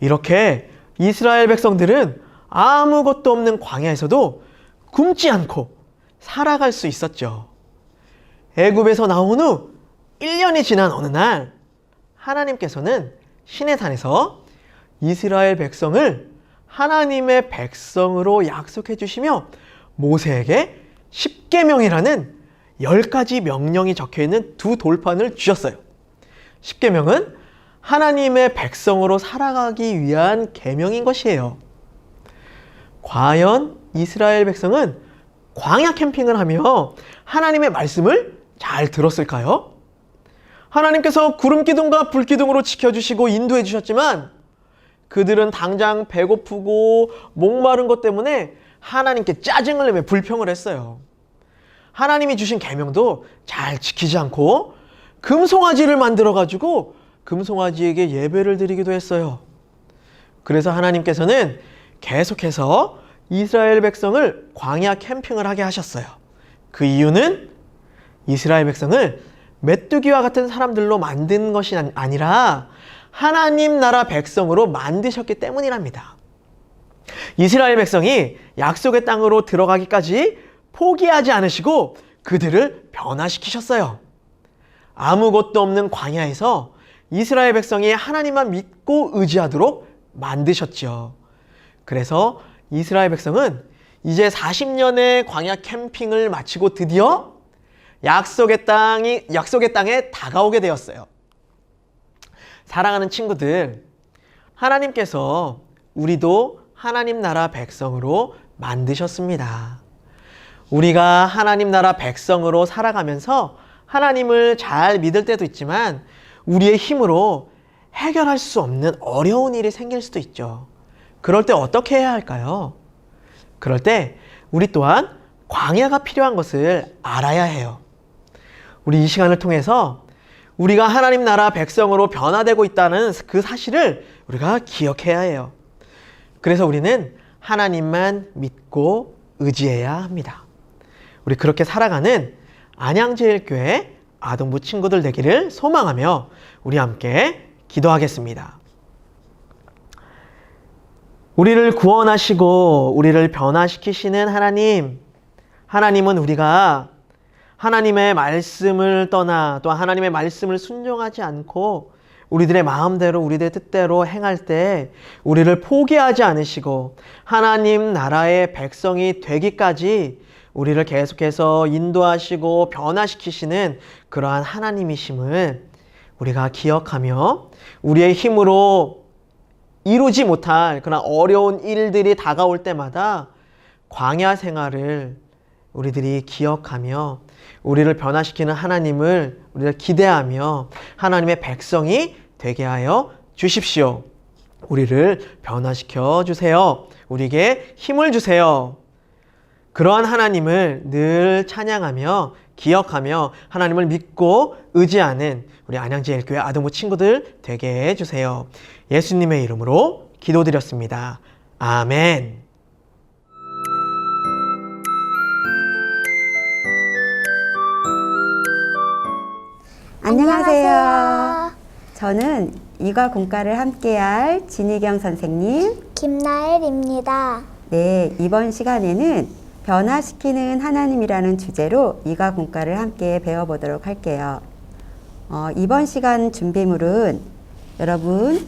[SPEAKER 1] 이렇게 이스라엘 백성들은 아무것도 없는 광야에서도 굶지 않고 살아갈 수 있었죠. 애굽에서 나온 후 1년이 지난 어느 날 하나님께서는 시내산에서 이스라엘 백성을 하나님의 백성으로 약속해 주시며 모세에게 10계명이라는 10가지 명령이 적혀있는 두 돌판을 주셨어요. 10계명은 하나님의 백성으로 살아가기 위한 계명인 것이에요. 과연 이스라엘 백성은 광야 캠핑을 하며 하나님의 말씀을 잘 들었을까요? 하나님께서 구름 기둥과 불 기둥으로 지켜주시고 인도해 주셨지만 그들은 당장 배고프고 목마른 것 때문에 하나님께 짜증을 내며 불평을 했어요. 하나님이 주신 계명도 잘 지키지 않고 금송아지를 만들어 가지고 금송아지에게 예배를 드리기도 했어요. 그래서 하나님께서는 계속해서 이스라엘 백성을 광야 캠핑을 하게 하셨어요. 그 이유는 이스라엘 백성을 메뚜기와 같은 사람들로 만든 것이 아니라 하나님 나라 백성으로 만드셨기 때문이랍니다. 이스라엘 백성이 약속의 땅으로 들어가기까지 포기하지 않으시고 그들을 변화시키셨어요. 아무것도 없는 광야에서 이스라엘 백성이 하나님만 믿고 의지하도록 만드셨죠. 그래서 이스라엘 백성은 이제 40년의 광야 캠핑을 마치고 드디어 약속의 땅에 다가오게 되었어요. 사랑하는 친구들, 하나님께서 우리도 하나님 나라 백성으로 만드셨습니다. 우리가 하나님 나라 백성으로 살아가면서 하나님을 잘 믿을 때도 있지만 우리의 힘으로 해결할 수 없는 어려운 일이 생길 수도 있죠. 그럴 때 어떻게 해야 할까요? 그럴 때 우리 또한 광야가 필요한 것을 알아야 해요. 우리 이 시간을 통해서 우리가 하나님 나라 백성으로 변화되고 있다는 그 사실을 우리가 기억해야 해요. 그래서 우리는 하나님만 믿고 의지해야 합니다. 우리 그렇게 살아가는 안양제일교회 아동부 친구들 되기를 소망하며 우리 함께 기도하겠습니다. 우리를 구원하시고 우리를 변화시키시는 하나님, 하나님은 우리가 하나님의 말씀을 떠나 또 하나님의 말씀을 순종하지 않고 우리들의 마음대로 우리들의 뜻대로 행할 때 우리를 포기하지 않으시고 하나님 나라의 백성이 되기까지 우리를 계속해서 인도하시고 변화시키시는 그러한 하나님이심을 우리가 기억하며 우리의 힘으로 이루지 못할 그런 어려운 일들이 다가올 때마다 광야 생활을 우리들이 기억하며 우리를 변화시키는 하나님을 우리가 기대하며 하나님의 백성이 되게 하여 주십시오. 우리를 변화시켜 주세요. 우리에게 힘을 주세요. 그러한 하나님을 늘 찬양하며 기억하며 하나님을 믿고 의지하는 우리 안양제일교회 아동부 친구들 되게 해주세요. 예수님의 이름으로 기도드렸습니다. 아멘.
[SPEAKER 12] 안녕하세요. 저는 이과 공과를 함께할 진희경 선생님,
[SPEAKER 4] 김나엘입니다.
[SPEAKER 12] 네, 이번 시간에는 변화시키는 하나님이라는 주제로 이과 공과를 함께 배워보도록 할게요. 이번 시간 준비물은 여러분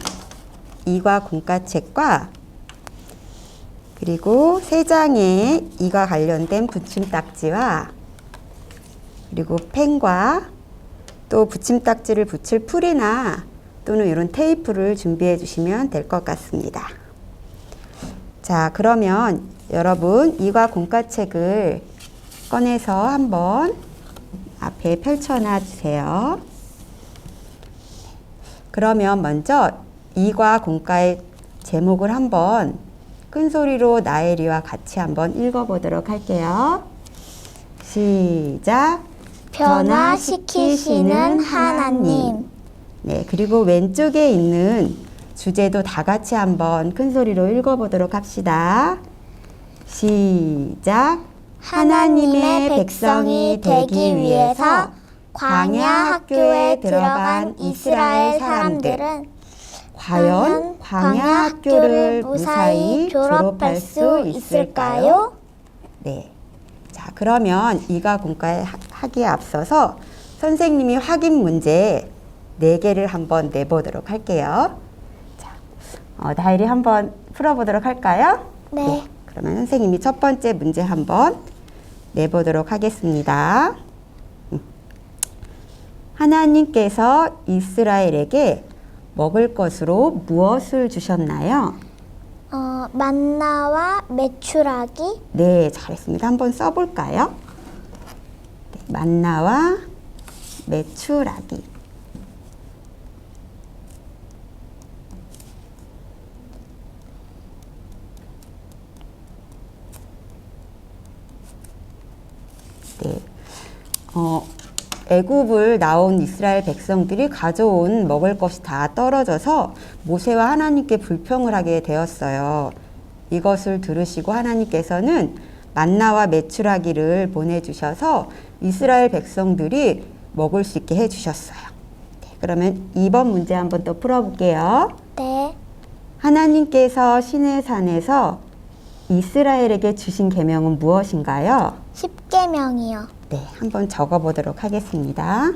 [SPEAKER 12] 이과 공과책과 그리고 3장의 이과 관련된 붙임딱지와 그리고 펜과 또 붙임딱지를 붙일 풀이나 또는 이런 테이프를 준비해 주시면 될 것 같습니다. 자, 그러면 여러분 이과 공과책을 꺼내서 한번 앞에 펼쳐놔 주세요. 그러면 먼저 이과 공과의 제목을 한번 큰 소리로 나엘이와 같이 한번 읽어보도록 할게요. 시작!
[SPEAKER 4] 변화시키시는 하나님.
[SPEAKER 12] 네, 그리고 왼쪽에 있는 주제도 다 같이 한번 큰 소리로 읽어보도록 합시다. 시작! 하나님의 백성이 되기 위해서 광야 학교에 들어간 이스라엘 사람들은 과연 광야 학교를 무사히 졸업할 수 있을까요? 네. 자, 그러면 이과 공과에 하기에 앞서서 선생님이 확인 문제 4개를 한번 내보도록 할게요. 자, 다일이 한번 풀어보도록 할까요?
[SPEAKER 4] 네.
[SPEAKER 12] 그러면 선생님이 첫 번째 문제 한번 내보도록 하겠습니다. 하나님께서 이스라엘에게 먹을 것으로 무엇을 주셨나요?
[SPEAKER 4] 만나와 메추라기.
[SPEAKER 12] 네, 잘했습니다. 한번 써볼까요? 네, 만나와 메추라기. 네, 애굽을 나온 이스라엘 백성들이 가져온 먹을 것이 다 떨어져서 모세와 하나님께 불평을 하게 되었어요. 이것을 들으시고 하나님께서는 만나와 메추라기를 보내주셔서 이스라엘 백성들이 먹을 수 있게 해주셨어요. 네, 그러면 2번 문제 한번 또 풀어볼게요.
[SPEAKER 4] 네.
[SPEAKER 12] 하나님께서 시내산에서 이스라엘에게 주신 계명은 무엇인가요?
[SPEAKER 4] 10계명이요.
[SPEAKER 12] 네, 한번 적어보도록 하겠습니다.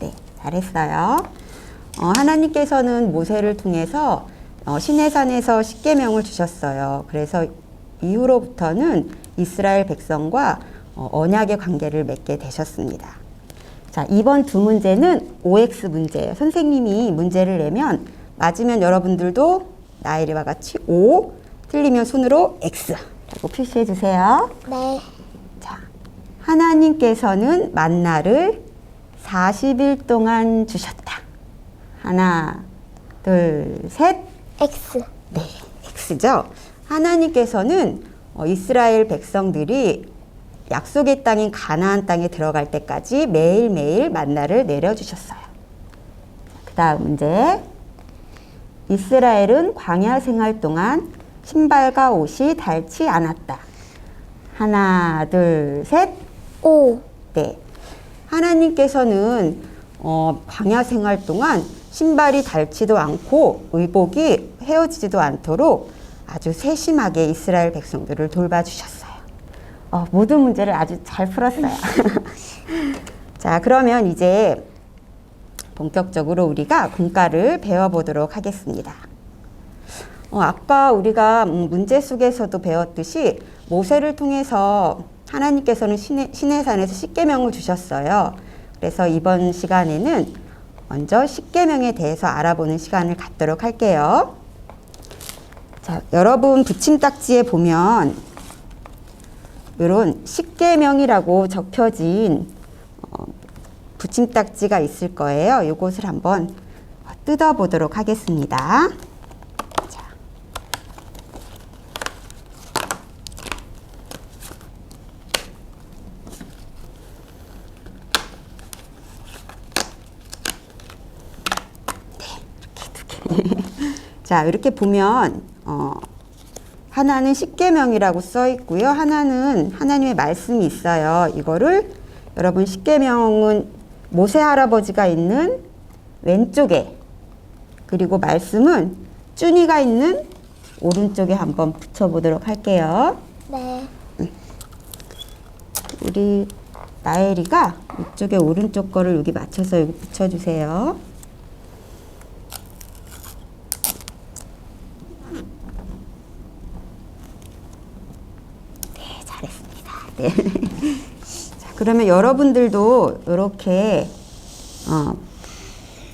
[SPEAKER 12] 네, 잘했어요. 하나님께서는 모세를 통해서 시내산에서 10계명을 주셨어요. 그래서 이후로부터는 이스라엘 백성과 언약의 관계를 맺게 되셨습니다. 자, 이번 두 문제는 OX 문제예요. 선생님이 문제를 내면 맞으면 여러분들도 나엘이와 같이 O, 틀리면 손으로 X라고 표시해 주세요.
[SPEAKER 4] 네.
[SPEAKER 12] 자, 하나님께서는 만나를 40일 동안 주셨다. 하나, 둘, 셋.
[SPEAKER 4] X.
[SPEAKER 12] 네, X죠. 하나님께서는 이스라엘 백성들이 약속의 땅인 가나안 땅에 들어갈 때까지 매일매일 만나를 내려주셨어요. 그 다음 문제. 이스라엘은 광야 생활 동안 신발과 옷이 닳지 않았다. 하나, 둘, 셋.
[SPEAKER 4] O.
[SPEAKER 12] 네. 하나님께서는 광야 생활 동안 신발이 닳지도 않고 의복이 헤어지지도 않도록 아주 세심하게 이스라엘 백성들을 돌봐주셨어요. 모든 문제를 아주 잘 풀었어요. 자, 그러면 이제 본격적으로 우리가 군가를 배워보도록 하겠습니다. 아까 우리가 문제 속에서도 배웠듯이 모세를 통해서 하나님께서는 시내산에서 십계명을 주셨어요. 그래서 이번 시간에는 먼저 십계명에 대해서 알아보는 시간을 갖도록 할게요. 자, 여러분 붙임딱지에 보면 이런 십계명이라고 적혀진 붙임딱지가 있을 거예요. 이것을 한번 뜯어보도록 하겠습니다. 자. 네, 이렇게 두 개. 자, 이렇게 보면 하나는 십계명이라고 써 있고요. 하나는 하나님의 말씀이 있어요. 이거를 여러분 십계명은 모세 할아버지가 있는 왼쪽에, 그리고 말씀은 쭈니가 있는 오른쪽에 한번 붙여보도록 할게요.
[SPEAKER 4] 네.
[SPEAKER 12] 우리 나엘이가 이쪽에 오른쪽 거를 여기 맞춰서 여기 붙여주세요. 네, 잘했습니다. 네. 자, 그러면 여러분들도 이렇게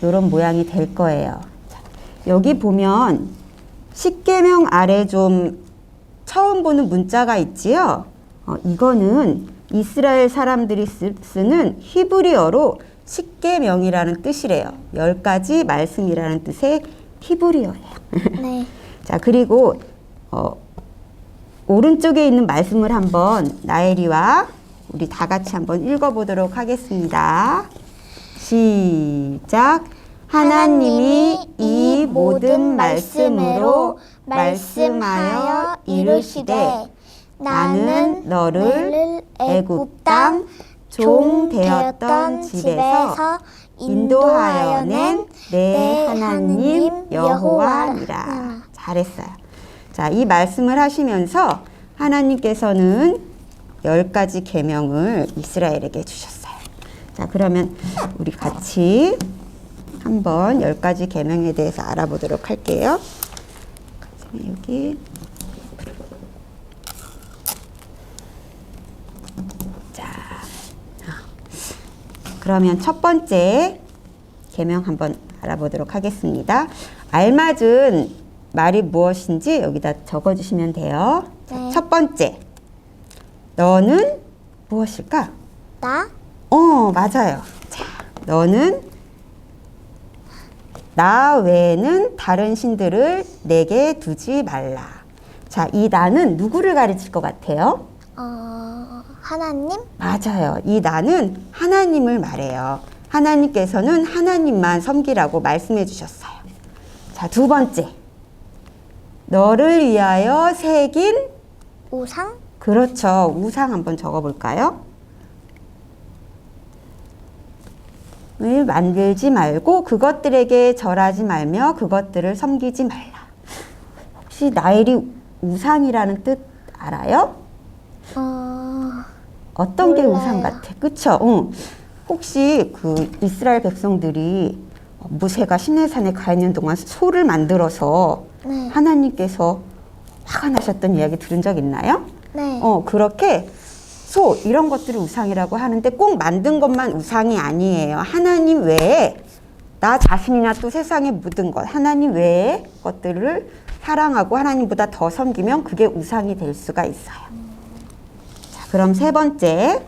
[SPEAKER 12] 이런 모양이 될 거예요. 자, 여기 보면 십계명 아래 좀 처음 보는 문자가 있지요. 이거는 이스라엘 사람들이 쓰는 히브리어로 십계명이라는 뜻이래요. 10가지 말씀이라는 뜻의 히브리어예요.
[SPEAKER 4] 네.
[SPEAKER 12] 자, 그리고 오른쪽에 있는 말씀을 한번 나엘이와 우리 다 같이 한번 읽어보도록 하겠습니다. 시작. 하나님이 이 모든 말씀으로 말씀하여 이르시되 나는 너를 애굽 땅 종 되었던 집에서 인도하여 낸 내 하나님 여호와니라. 잘했어요. 자, 이 말씀을 하시면서 하나님께서는 10가지 계명을 이스라엘에게 주셨어요. 자, 그러면 우리 같이 한번 10가지 계명에 대해서 알아보도록 할게요. 여기 자, 그러면 첫 번째 계명 한번 알아보도록 하겠습니다. 알맞은 말이 무엇인지 여기다 적어주시면 돼요. 자, 첫 번째, 너는 무엇일까?
[SPEAKER 4] 나?
[SPEAKER 12] 맞아요. 자, 너는 나 외에는 다른 신들을 내게 두지 말라. 자, 이 나는 누구를 가르칠 것 같아요?
[SPEAKER 4] 하나님?
[SPEAKER 12] 맞아요. 이 나는 하나님을 말해요. 하나님께서는 하나님만 섬기라고 말씀해 주셨어요. 자, 두 번째. 너를 위하여 새긴
[SPEAKER 4] 우상?
[SPEAKER 12] 그렇죠. 우상 한번 적어볼까요? 을 만들지 말고 그것들에게 절하지 말며 그것들을 섬기지 말라. 혹시 나엘이 우상이라는 뜻 알아요? 어떤 게 우상 같아? 그쵸? 혹시 그 이스라엘 백성들이 모세가 시내산에 가 있는 동안 소를 만들어서
[SPEAKER 4] 네.
[SPEAKER 12] 하나님께서 화가 나셨던 이야기 들은 적 있나요?
[SPEAKER 4] 네.
[SPEAKER 12] 그렇게 소 이런 것들을 우상이라고 하는데 꼭 만든 것만 우상이 아니에요. 하나님 외에 나 자신이나 또 세상의 모든 것, 하나님 외의 것들을 사랑하고 하나님보다 더 섬기면 그게 우상이 될 수가 있어요. 자, 그럼 세 번째.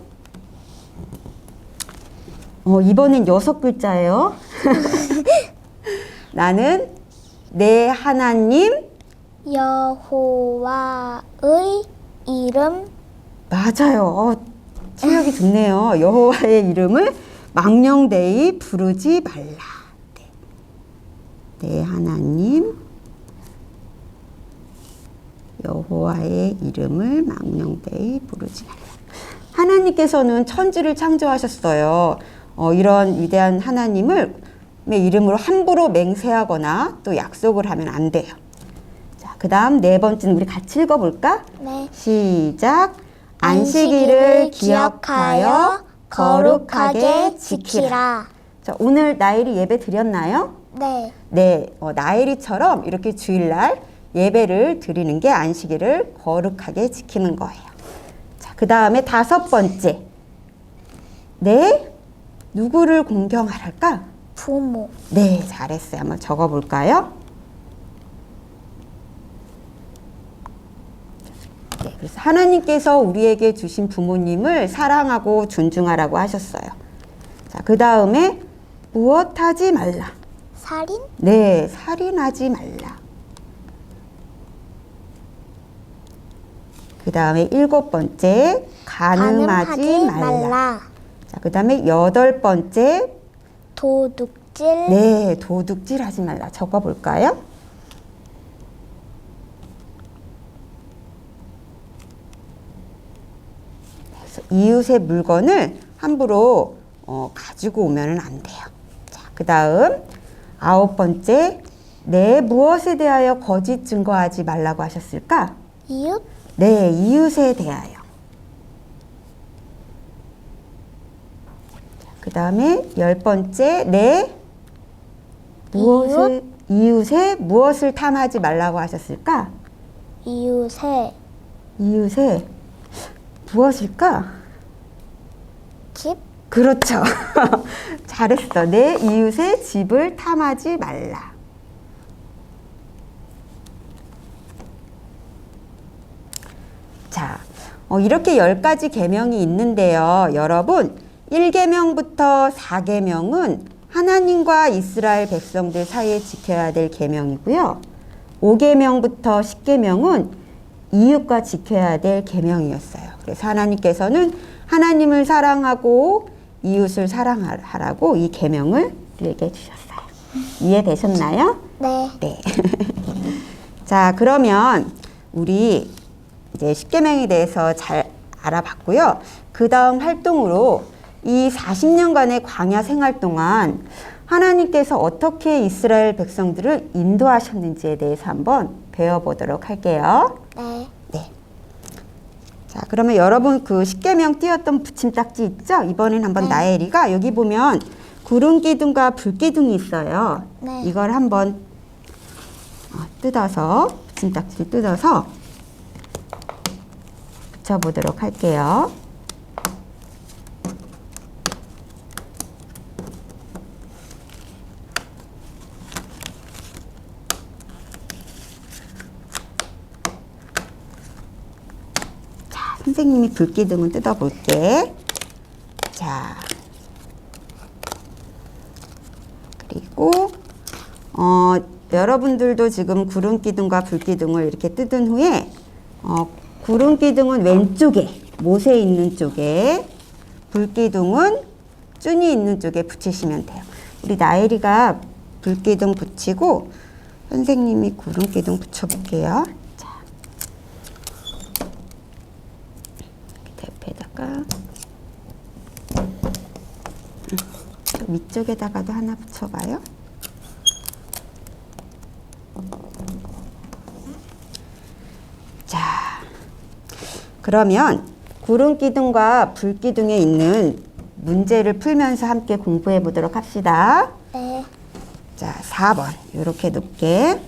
[SPEAKER 12] 이번엔 6글자예요. 나는 내 하나님
[SPEAKER 4] 여호와의 이름
[SPEAKER 12] 맞아요. 실력이 좋네요. 여호와의 이름을 망령되이 부르지 말라. 내 하나님 여호와의 이름을 망령되이 부르지 말라. 하나님께서는 천지를 창조하셨어요. 이런 위대한 하나님을 이름으로 함부로 맹세하거나 또 약속을 하면 안 돼요. 자, 그 다음 네 번째는 우리 같이 읽어볼까?
[SPEAKER 4] 네.
[SPEAKER 12] 시작. 안식일을 기억하여 거룩하게 지키라. 자, 오늘 나엘이 예배 드렸나요?
[SPEAKER 4] 네.
[SPEAKER 12] 네, 나엘이처럼 이렇게 주일날 예배를 드리는 게 안식일을 거룩하게 지키는 거예요. 자, 그 다음에 5번째. 네, 누구를 공경하랄까?
[SPEAKER 4] 부모.
[SPEAKER 12] 네, 잘했어요. 한번 적어볼까요? 네, 그래서 하나님께서 우리에게 주신 부모님을 사랑하고 존중하라고 하셨어요. 자, 그 다음에 무엇 하지 말라.
[SPEAKER 4] 살인?
[SPEAKER 12] 네, 살인하지 말라. 그 다음에 7번째, 간음하지 말라. 자, 그 다음에 8번째,
[SPEAKER 4] 도둑질.
[SPEAKER 12] 네, 도둑질 하지 말라. 적어볼까요? 그래서 이웃의 물건을 함부로 가지고 오면 안 돼요. 자, 그 다음 9번째, 내 무엇에 대하여 거짓 증거하지 말라고 하셨을까?
[SPEAKER 4] 이웃?
[SPEAKER 12] 네, 이웃에 대하여. 그 다음에 10번째, 내 이웃에 무엇을 탐하지 말라고 하셨을까?
[SPEAKER 4] 이웃의
[SPEAKER 12] 이웃에 무엇일까?
[SPEAKER 4] 집?
[SPEAKER 12] 그렇죠. 잘했어. 내 이웃의 집을 탐하지 말라. 자, 이렇게 10가지 계명이 있는데요. 여러분, 1계명부터 4계명은 하나님과 이스라엘 백성들 사이에 지켜야 될 계명이고요. 5계명부터 10계명은 이웃과 지켜야 될 계명이었어요. 그래서 하나님께서는 하나님을 사랑하고 이웃을 사랑하라고 이 계명을 우리에게 주셨어요. 이해되셨나요?
[SPEAKER 4] 네.
[SPEAKER 12] 네. 자, 그러면 우리 이제 10계명에 대해서 잘 알아봤고요. 그 다음 활동으로 이 40년간의 광야 생활 동안 하나님께서 어떻게 이스라엘 백성들을 인도하셨는지에 대해서 한번 배워보도록 할게요.
[SPEAKER 4] 네.
[SPEAKER 12] 네. 자, 그러면 여러분 그 10계명 띄었던 붙임딱지 있죠? 이번엔 한번 나엘이가 여기 보면 구름 기둥과 불 기둥이 있어요.
[SPEAKER 4] 네.
[SPEAKER 12] 이걸 한번 뜯어서 붙임딱지를 뜯어서 붙여보도록 할게요. 선생님이 불기둥을 뜯어볼게. 자, 그리고 여러분들도 지금 구름기둥과 불기둥을 이렇게 뜯은 후에 구름기둥은 왼쪽에 못에 있는 쪽에, 불기둥은 쭈니 있는 쪽에 붙이시면 돼요. 우리 나엘이가 불기둥 붙이고 선생님이 구름기둥 붙여볼게요. 옆에다가 위쪽에다가도 하나 붙여봐요. 자, 그러면 구름기둥과 불기둥에 있는 문제를 풀면서 함께 공부해 보도록 합시다.
[SPEAKER 4] 네.
[SPEAKER 12] 자, 4번 이렇게 높게.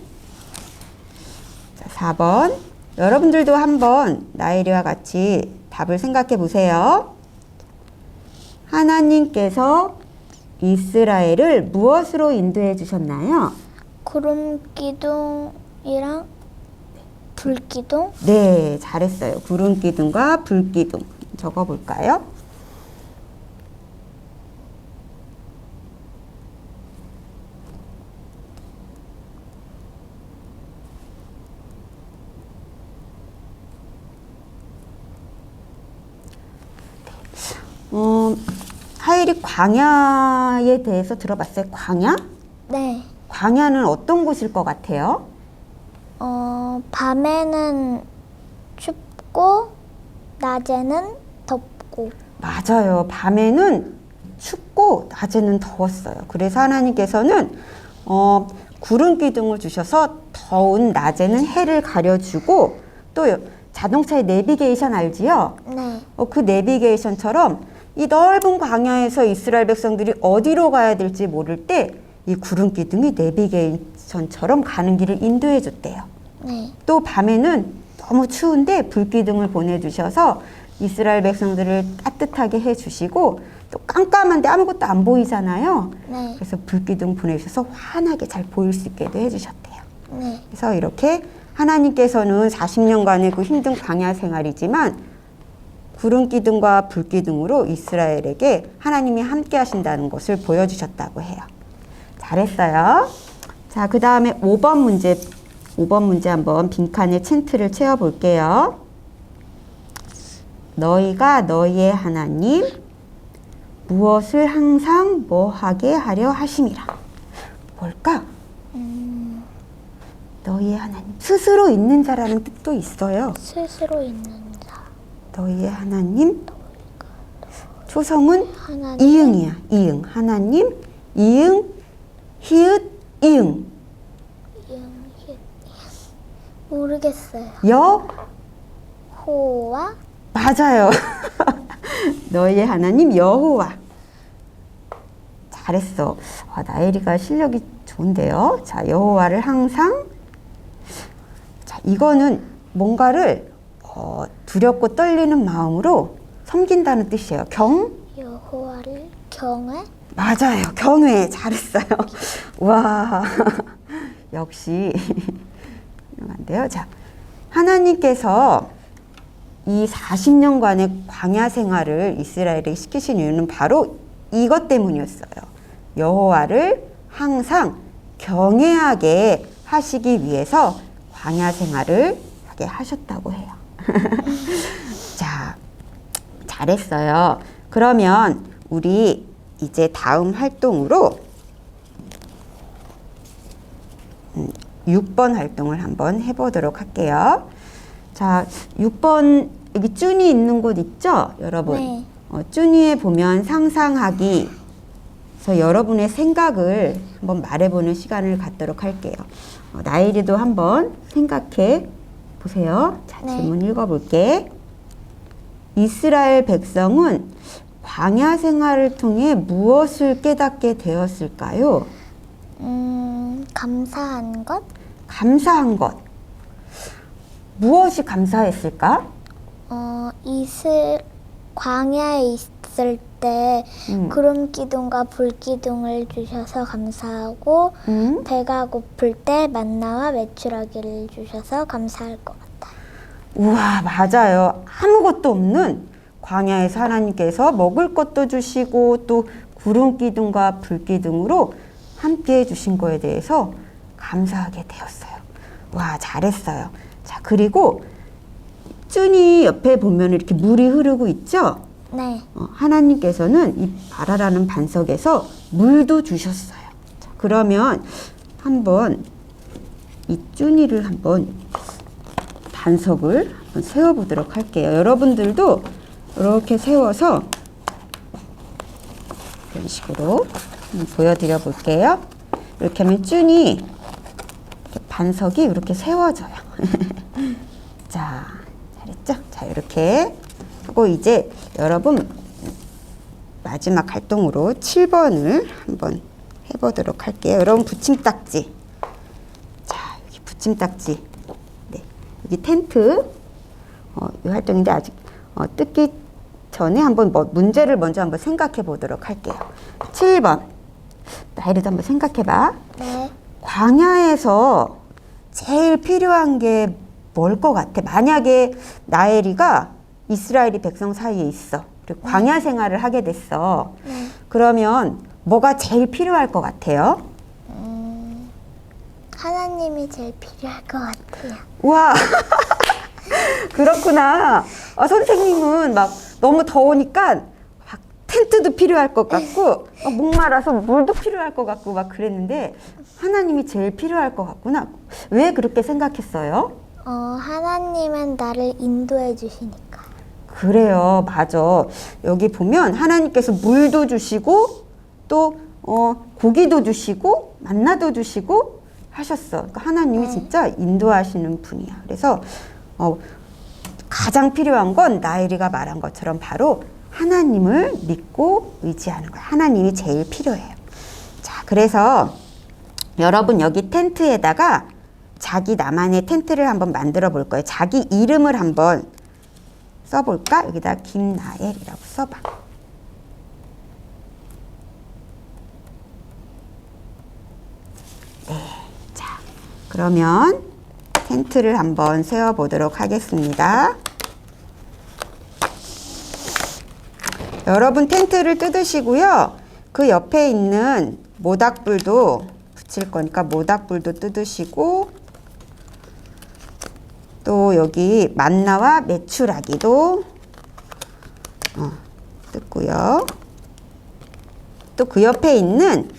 [SPEAKER 12] 자, 4번 여러분들도 한번 나엘이와 같이 답을 생각해 보세요. 하나님께서 이스라엘을 무엇으로 인도해 주셨나요?
[SPEAKER 4] 구름 기둥이랑 불 기둥?
[SPEAKER 12] 네, 잘했어요. 구름 기둥과 불 기둥. 적어 볼까요? 하일이 광야에 대해서 들어봤어요? 광야?
[SPEAKER 4] 네.
[SPEAKER 12] 광야는 어떤 곳일 것 같아요?
[SPEAKER 4] 밤에는 춥고 낮에는 덥고.
[SPEAKER 12] 맞아요. 밤에는 춥고 낮에는 더웠어요. 그래서 하나님께서는 구름 기둥을 주셔서 더운 낮에는 해를 가려주고, 또 자동차의 내비게이션 알지요?
[SPEAKER 4] 네.
[SPEAKER 12] 그 내비게이션처럼 이 넓은 광야에서 이스라엘 백성들이 어디로 가야 될지 모를 때 이 구름 기둥이 내비게이션처럼 가는 길을 인도해 줬대요.
[SPEAKER 4] 네.
[SPEAKER 12] 또 밤에는 너무 추운데 불기둥을 보내주셔서 이스라엘 백성들을 따뜻하게 해주시고 또 깜깜한데 아무것도 안 보이잖아요.
[SPEAKER 4] 네.
[SPEAKER 12] 그래서 불기둥 보내주셔서 환하게 잘 보일 수 있게도 해주셨대요.
[SPEAKER 4] 네.
[SPEAKER 12] 그래서 이렇게 하나님께서는 40년간의 그 힘든 광야 생활이지만 구름 기둥과 불 기둥으로 이스라엘에게 하나님이 함께 하신다는 것을 보여주셨다고 해요. 잘했어요. 자, 그 다음에 5번 문제 한번 빈칸에 챈트를 채워볼게요. 너희가 너희의 하나님 무엇을 항상 뭐하게 하려 하심이라. 뭘까? 너희의 하나님. 스스로 있는 자라는 뜻도 있어요.
[SPEAKER 4] 스스로 있는 자.
[SPEAKER 12] 너희의 하나님. 초성은
[SPEAKER 4] 하나님.
[SPEAKER 12] 이응이야. 이응. 하나님. 이응. 히읗. 이응.
[SPEAKER 4] 모르겠어요.
[SPEAKER 12] 여호와. 맞아요. 너희의 하나님 여호와. 잘했어. 나엘이가 실력이 좋은데요. 자, 여호와를 항상. 자, 이거는 뭔가를 두렵고 떨리는 마음으로 섬긴다는 뜻이에요.
[SPEAKER 4] 여호와를 경외?
[SPEAKER 12] 맞아요. 경외. 잘했어요. 와. 역시. 안 돼요. 자, 하나님께서 이 40년간의 광야 생활을 이스라엘에게 시키신 이유는 바로 이것 때문이었어요. 여호와를 항상 경외하게 하시기 위해서 광야 생활을 하게 하셨다고 해요. 자, 잘했어요. 그러면 우리 이제 다음 활동으로 6번 활동을 한번 해보도록 할게요. 자, 6번 여기 쭈니 있는 곳 있죠? 여러분.
[SPEAKER 4] 네.
[SPEAKER 12] 쭈니에 보면 상상하기. 그래서 여러분의 생각을 한번 말해보는 시간을 갖도록 할게요. 나일이도 한번 생각해 보세요. 자,
[SPEAKER 4] 네.
[SPEAKER 12] 질문 읽어볼게. 이스라엘 백성은 광야 생활을 통해 무엇을 깨닫게 되었을까요?
[SPEAKER 4] 감사한 것?
[SPEAKER 12] 감사한 것. 무엇이 감사했을까?
[SPEAKER 4] 광야에 있을 때 구름 기둥과 불 기둥을 주셔서 감사하고 배가 고플 때 만나와 메추라기를 주셔서 감사할 것 같아요.
[SPEAKER 12] 우와, 맞아요. 아무것도 없는 광야에서 하나님께서 먹을 것도 주시고 또 구름 기둥과 불 기둥으로 함께 해주신 거에 대해서 감사하게 되었어요. 와, 잘했어요. 자, 그리고 쭈니 옆에 보면 이렇게 물이 흐르고 있죠?
[SPEAKER 4] 네.
[SPEAKER 12] 하나님께서는 이 바라라는 반석에서 물도 주셨어요. 자, 그러면 한번 이 쭈니를 한번 반석을 한번 세워보도록 할게요. 여러분들도 이렇게 세워서 이런 식으로 보여드려 볼게요. 이렇게 하면 쭈니 이렇게 반석이 이렇게 세워져요. 자, 잘했죠? 자, 이렇게 하고 이제 여러분 마지막 활동으로 7번을 한번 해보도록 할게요. 여러분 붙임딱지. 자, 여기 붙임딱지. 네, 여기 텐트. 이 활동인데 아직 뜯기 전에 한번 문제를 먼저 한번 생각해 보도록 할게요. 7번. 나일이도 한번 생각해 봐.
[SPEAKER 4] 네.
[SPEAKER 12] 광야에서 제일 필요한 게 뭘 것 같아? 만약에 나엘이가 이스라엘이 백성 사이에 있어. 그리고 광야 생활을 하게 됐어.
[SPEAKER 4] 네.
[SPEAKER 12] 그러면 뭐가 제일 필요할 것 같아요?
[SPEAKER 4] 하나님이 제일 필요할 것 같아요.
[SPEAKER 12] 와, 그렇구나. 선생님은 막 너무 더우니까 막 텐트도 필요할 것 같고 목말라서 물도 필요할 것 같고 막 그랬는데 하나님이 제일 필요할 것 같구나. 왜 그렇게 생각했어요?
[SPEAKER 4] 하나님은 나를 인도해 주시니까.
[SPEAKER 12] 그래요, 맞아. 여기 보면 하나님께서 물도 주시고 또 고기도 주시고 만나도 주시고 하셨어. 그러니까 하나님이 진짜 인도하시는 분이야. 그래서 가장 필요한 건 나엘이가 말한 것처럼 바로 하나님을 믿고 의지하는 거예요. 하나님이 제일 필요해요. 자, 그래서 여러분 여기 텐트에다가 자기 나만의 텐트를 한번 만들어 볼 거예요. 자기 이름을 한번 써볼까? 여기다 김나엘이라고 써봐. 네, 자, 그러면 텐트를 한번 세워보도록 하겠습니다. 여러분 텐트를 뜯으시고요. 그 옆에 있는 모닥불도 붙일 거니까 모닥불도 뜯으시고, 또 여기 만나와 메추라기도 뜯고요. 또 그 옆에 있는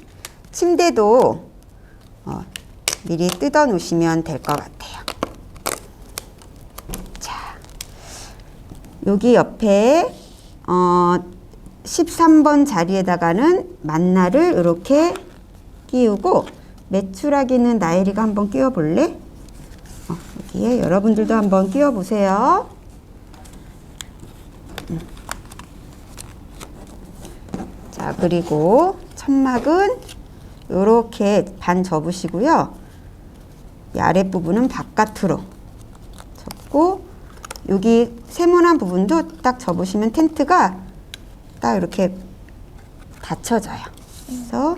[SPEAKER 12] 침대도 미리 뜯어 놓으시면 될 것 같아요. 자, 여기 옆에 13번 자리에다가는 만나를 이렇게 끼우고, 메추라기는 나엘이가 한번 끼워 볼래? 여기에 여러분들도 한번 끼워 보세요. 자, 그리고 천막은 이렇게 반 접으시고요. 이 아랫부분은 바깥으로 접고, 여기 세모난 부분도 딱 접으시면 텐트가 딱 이렇게 닫혀져요. 그래서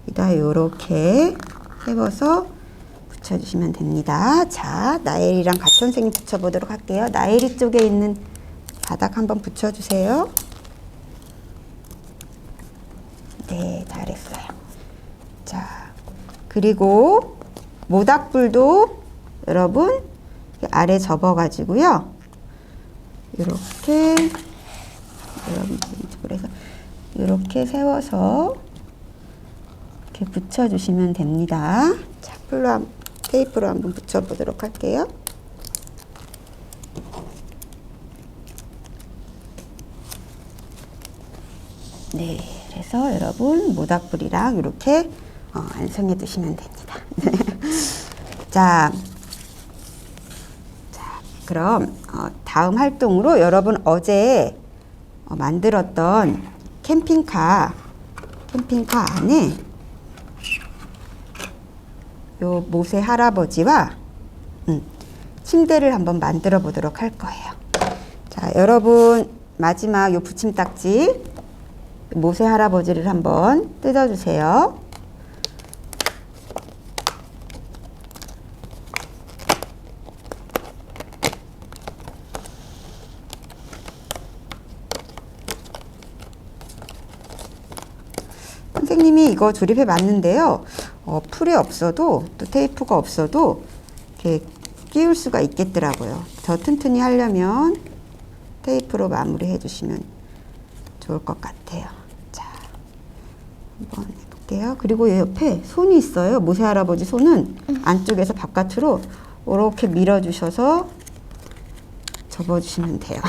[SPEAKER 12] 여기다 이렇게 세워서 붙여주시면 됩니다. 자, 나엘이랑 같이 선생님 붙여보도록 할게요. 나엘이 쪽에 있는 바닥 한번 붙여주세요. 네, 잘했어요. 자, 그리고 모닥불도 여러분 아래 접어가지고요. 이렇게 여러분 이쪽으로 해서 이렇게 세워서 이렇게 붙여주시면 됩니다. 자, 테이프로 한번 붙여보도록 할게요. 네, 그래서 여러분 모닥불이랑 이렇게 완성해 두시면 됩니다. 자, 그럼 다음 활동으로 여러분 어제 만들었던 캠핑카 안에 요 모세 할아버지와 침대를 한번 만들어 보도록 할 거예요. 자, 여러분 마지막 요 붙임딱지 모세 할아버지를 한번 뜯어주세요. 선생님이 이거 조립해 봤는데요. 풀이 없어도 또 테이프가 없어도 이렇게 끼울 수가 있겠더라고요. 더 튼튼히 하려면 테이프로 마무리해 주시면 좋을 것 같아요. 자, 한번 해볼게요. 그리고 이 옆에 손이 있어요. 모세 할아버지 손은 안쪽에서 바깥으로 이렇게 밀어주셔서 접어주시면 돼요.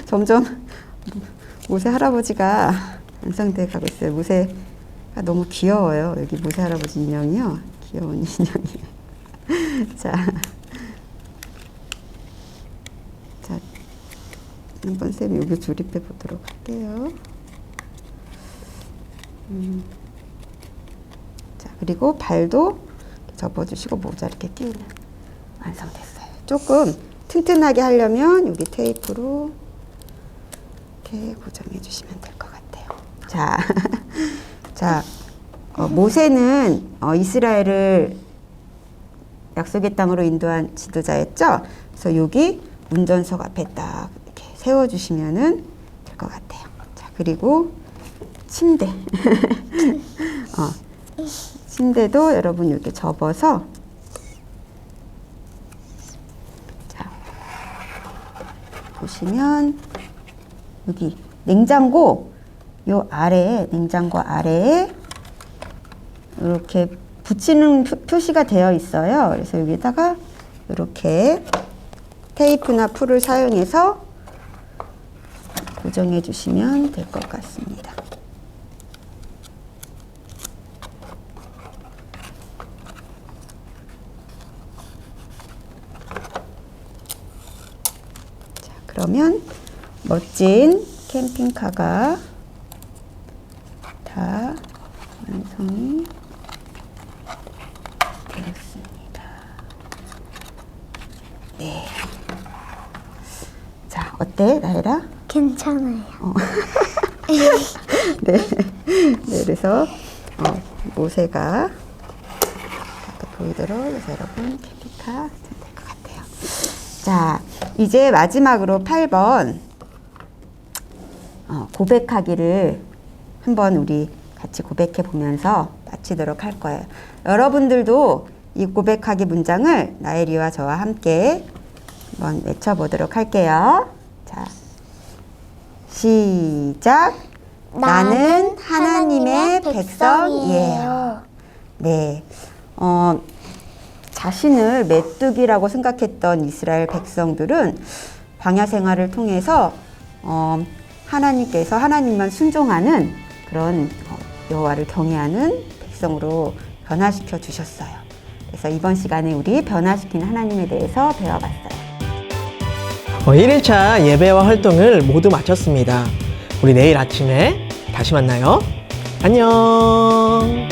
[SPEAKER 12] 점점 모세 할아버지가 완성돼 가고 있어요. 모세가 너무 귀여워요. 여기 모세 할아버지 인형이요. 귀여운 인형이에요. 자, 한번 쌤이 여기 조립해 보도록 할게요. 자, 그리고 발도 접어주시고 모자 이렇게 끼우면 완성됐어요. 조금 튼튼하게 하려면 여기 테이프로 이렇게 고정해 주시면 될 것 같아요. 자, 자, 모세는 이스라엘을 약속의 땅으로 인도한 지도자였죠. 그래서 여기 운전석 앞에 딱 이렇게 세워주시면은 될 것 같아요. 자, 그리고 침대. 침대도 여러분 이렇게 접어서, 자, 보시면 여기 냉장고 요 아래에, 냉장고 아래에 이렇게 붙이는 표시가 되어 있어요. 그래서 여기다가 이렇게 테이프나 풀을 사용해서 고정해 주시면 될 것 같습니다. 자, 그러면 멋진 캠핑카가 다 완성이 되었습니다. 네. 자, 어때, 나혜라?
[SPEAKER 4] 괜찮아요.
[SPEAKER 12] 네. 네, 그래서 모세가 보이도록 해서 여러분 캠핑카 될 것 같아요. 자, 이제 마지막으로 8번 고백하기를 한번 우리 같이 고백해 보면서 마치도록 할 거예요. 여러분들도 이 고백하기 문장을 나혜리와 저와 함께 한번 외쳐보도록 할게요. 자, 시작. 나는 하나님의 백성이에요. 네. 자신을 메뚜기라고 생각했던 이스라엘 백성들은 광야 생활을 통해서 하나님께서 하나님만 순종하는 그런 여호와를 경외하는 백성으로 변화시켜 주셨어요. 그래서 이번 시간에 우리 변화시키는 하나님에 대해서 배워봤어요.
[SPEAKER 1] 1일차 예배와 활동을 모두 마쳤습니다. 우리 내일 아침에 다시 만나요. 안녕.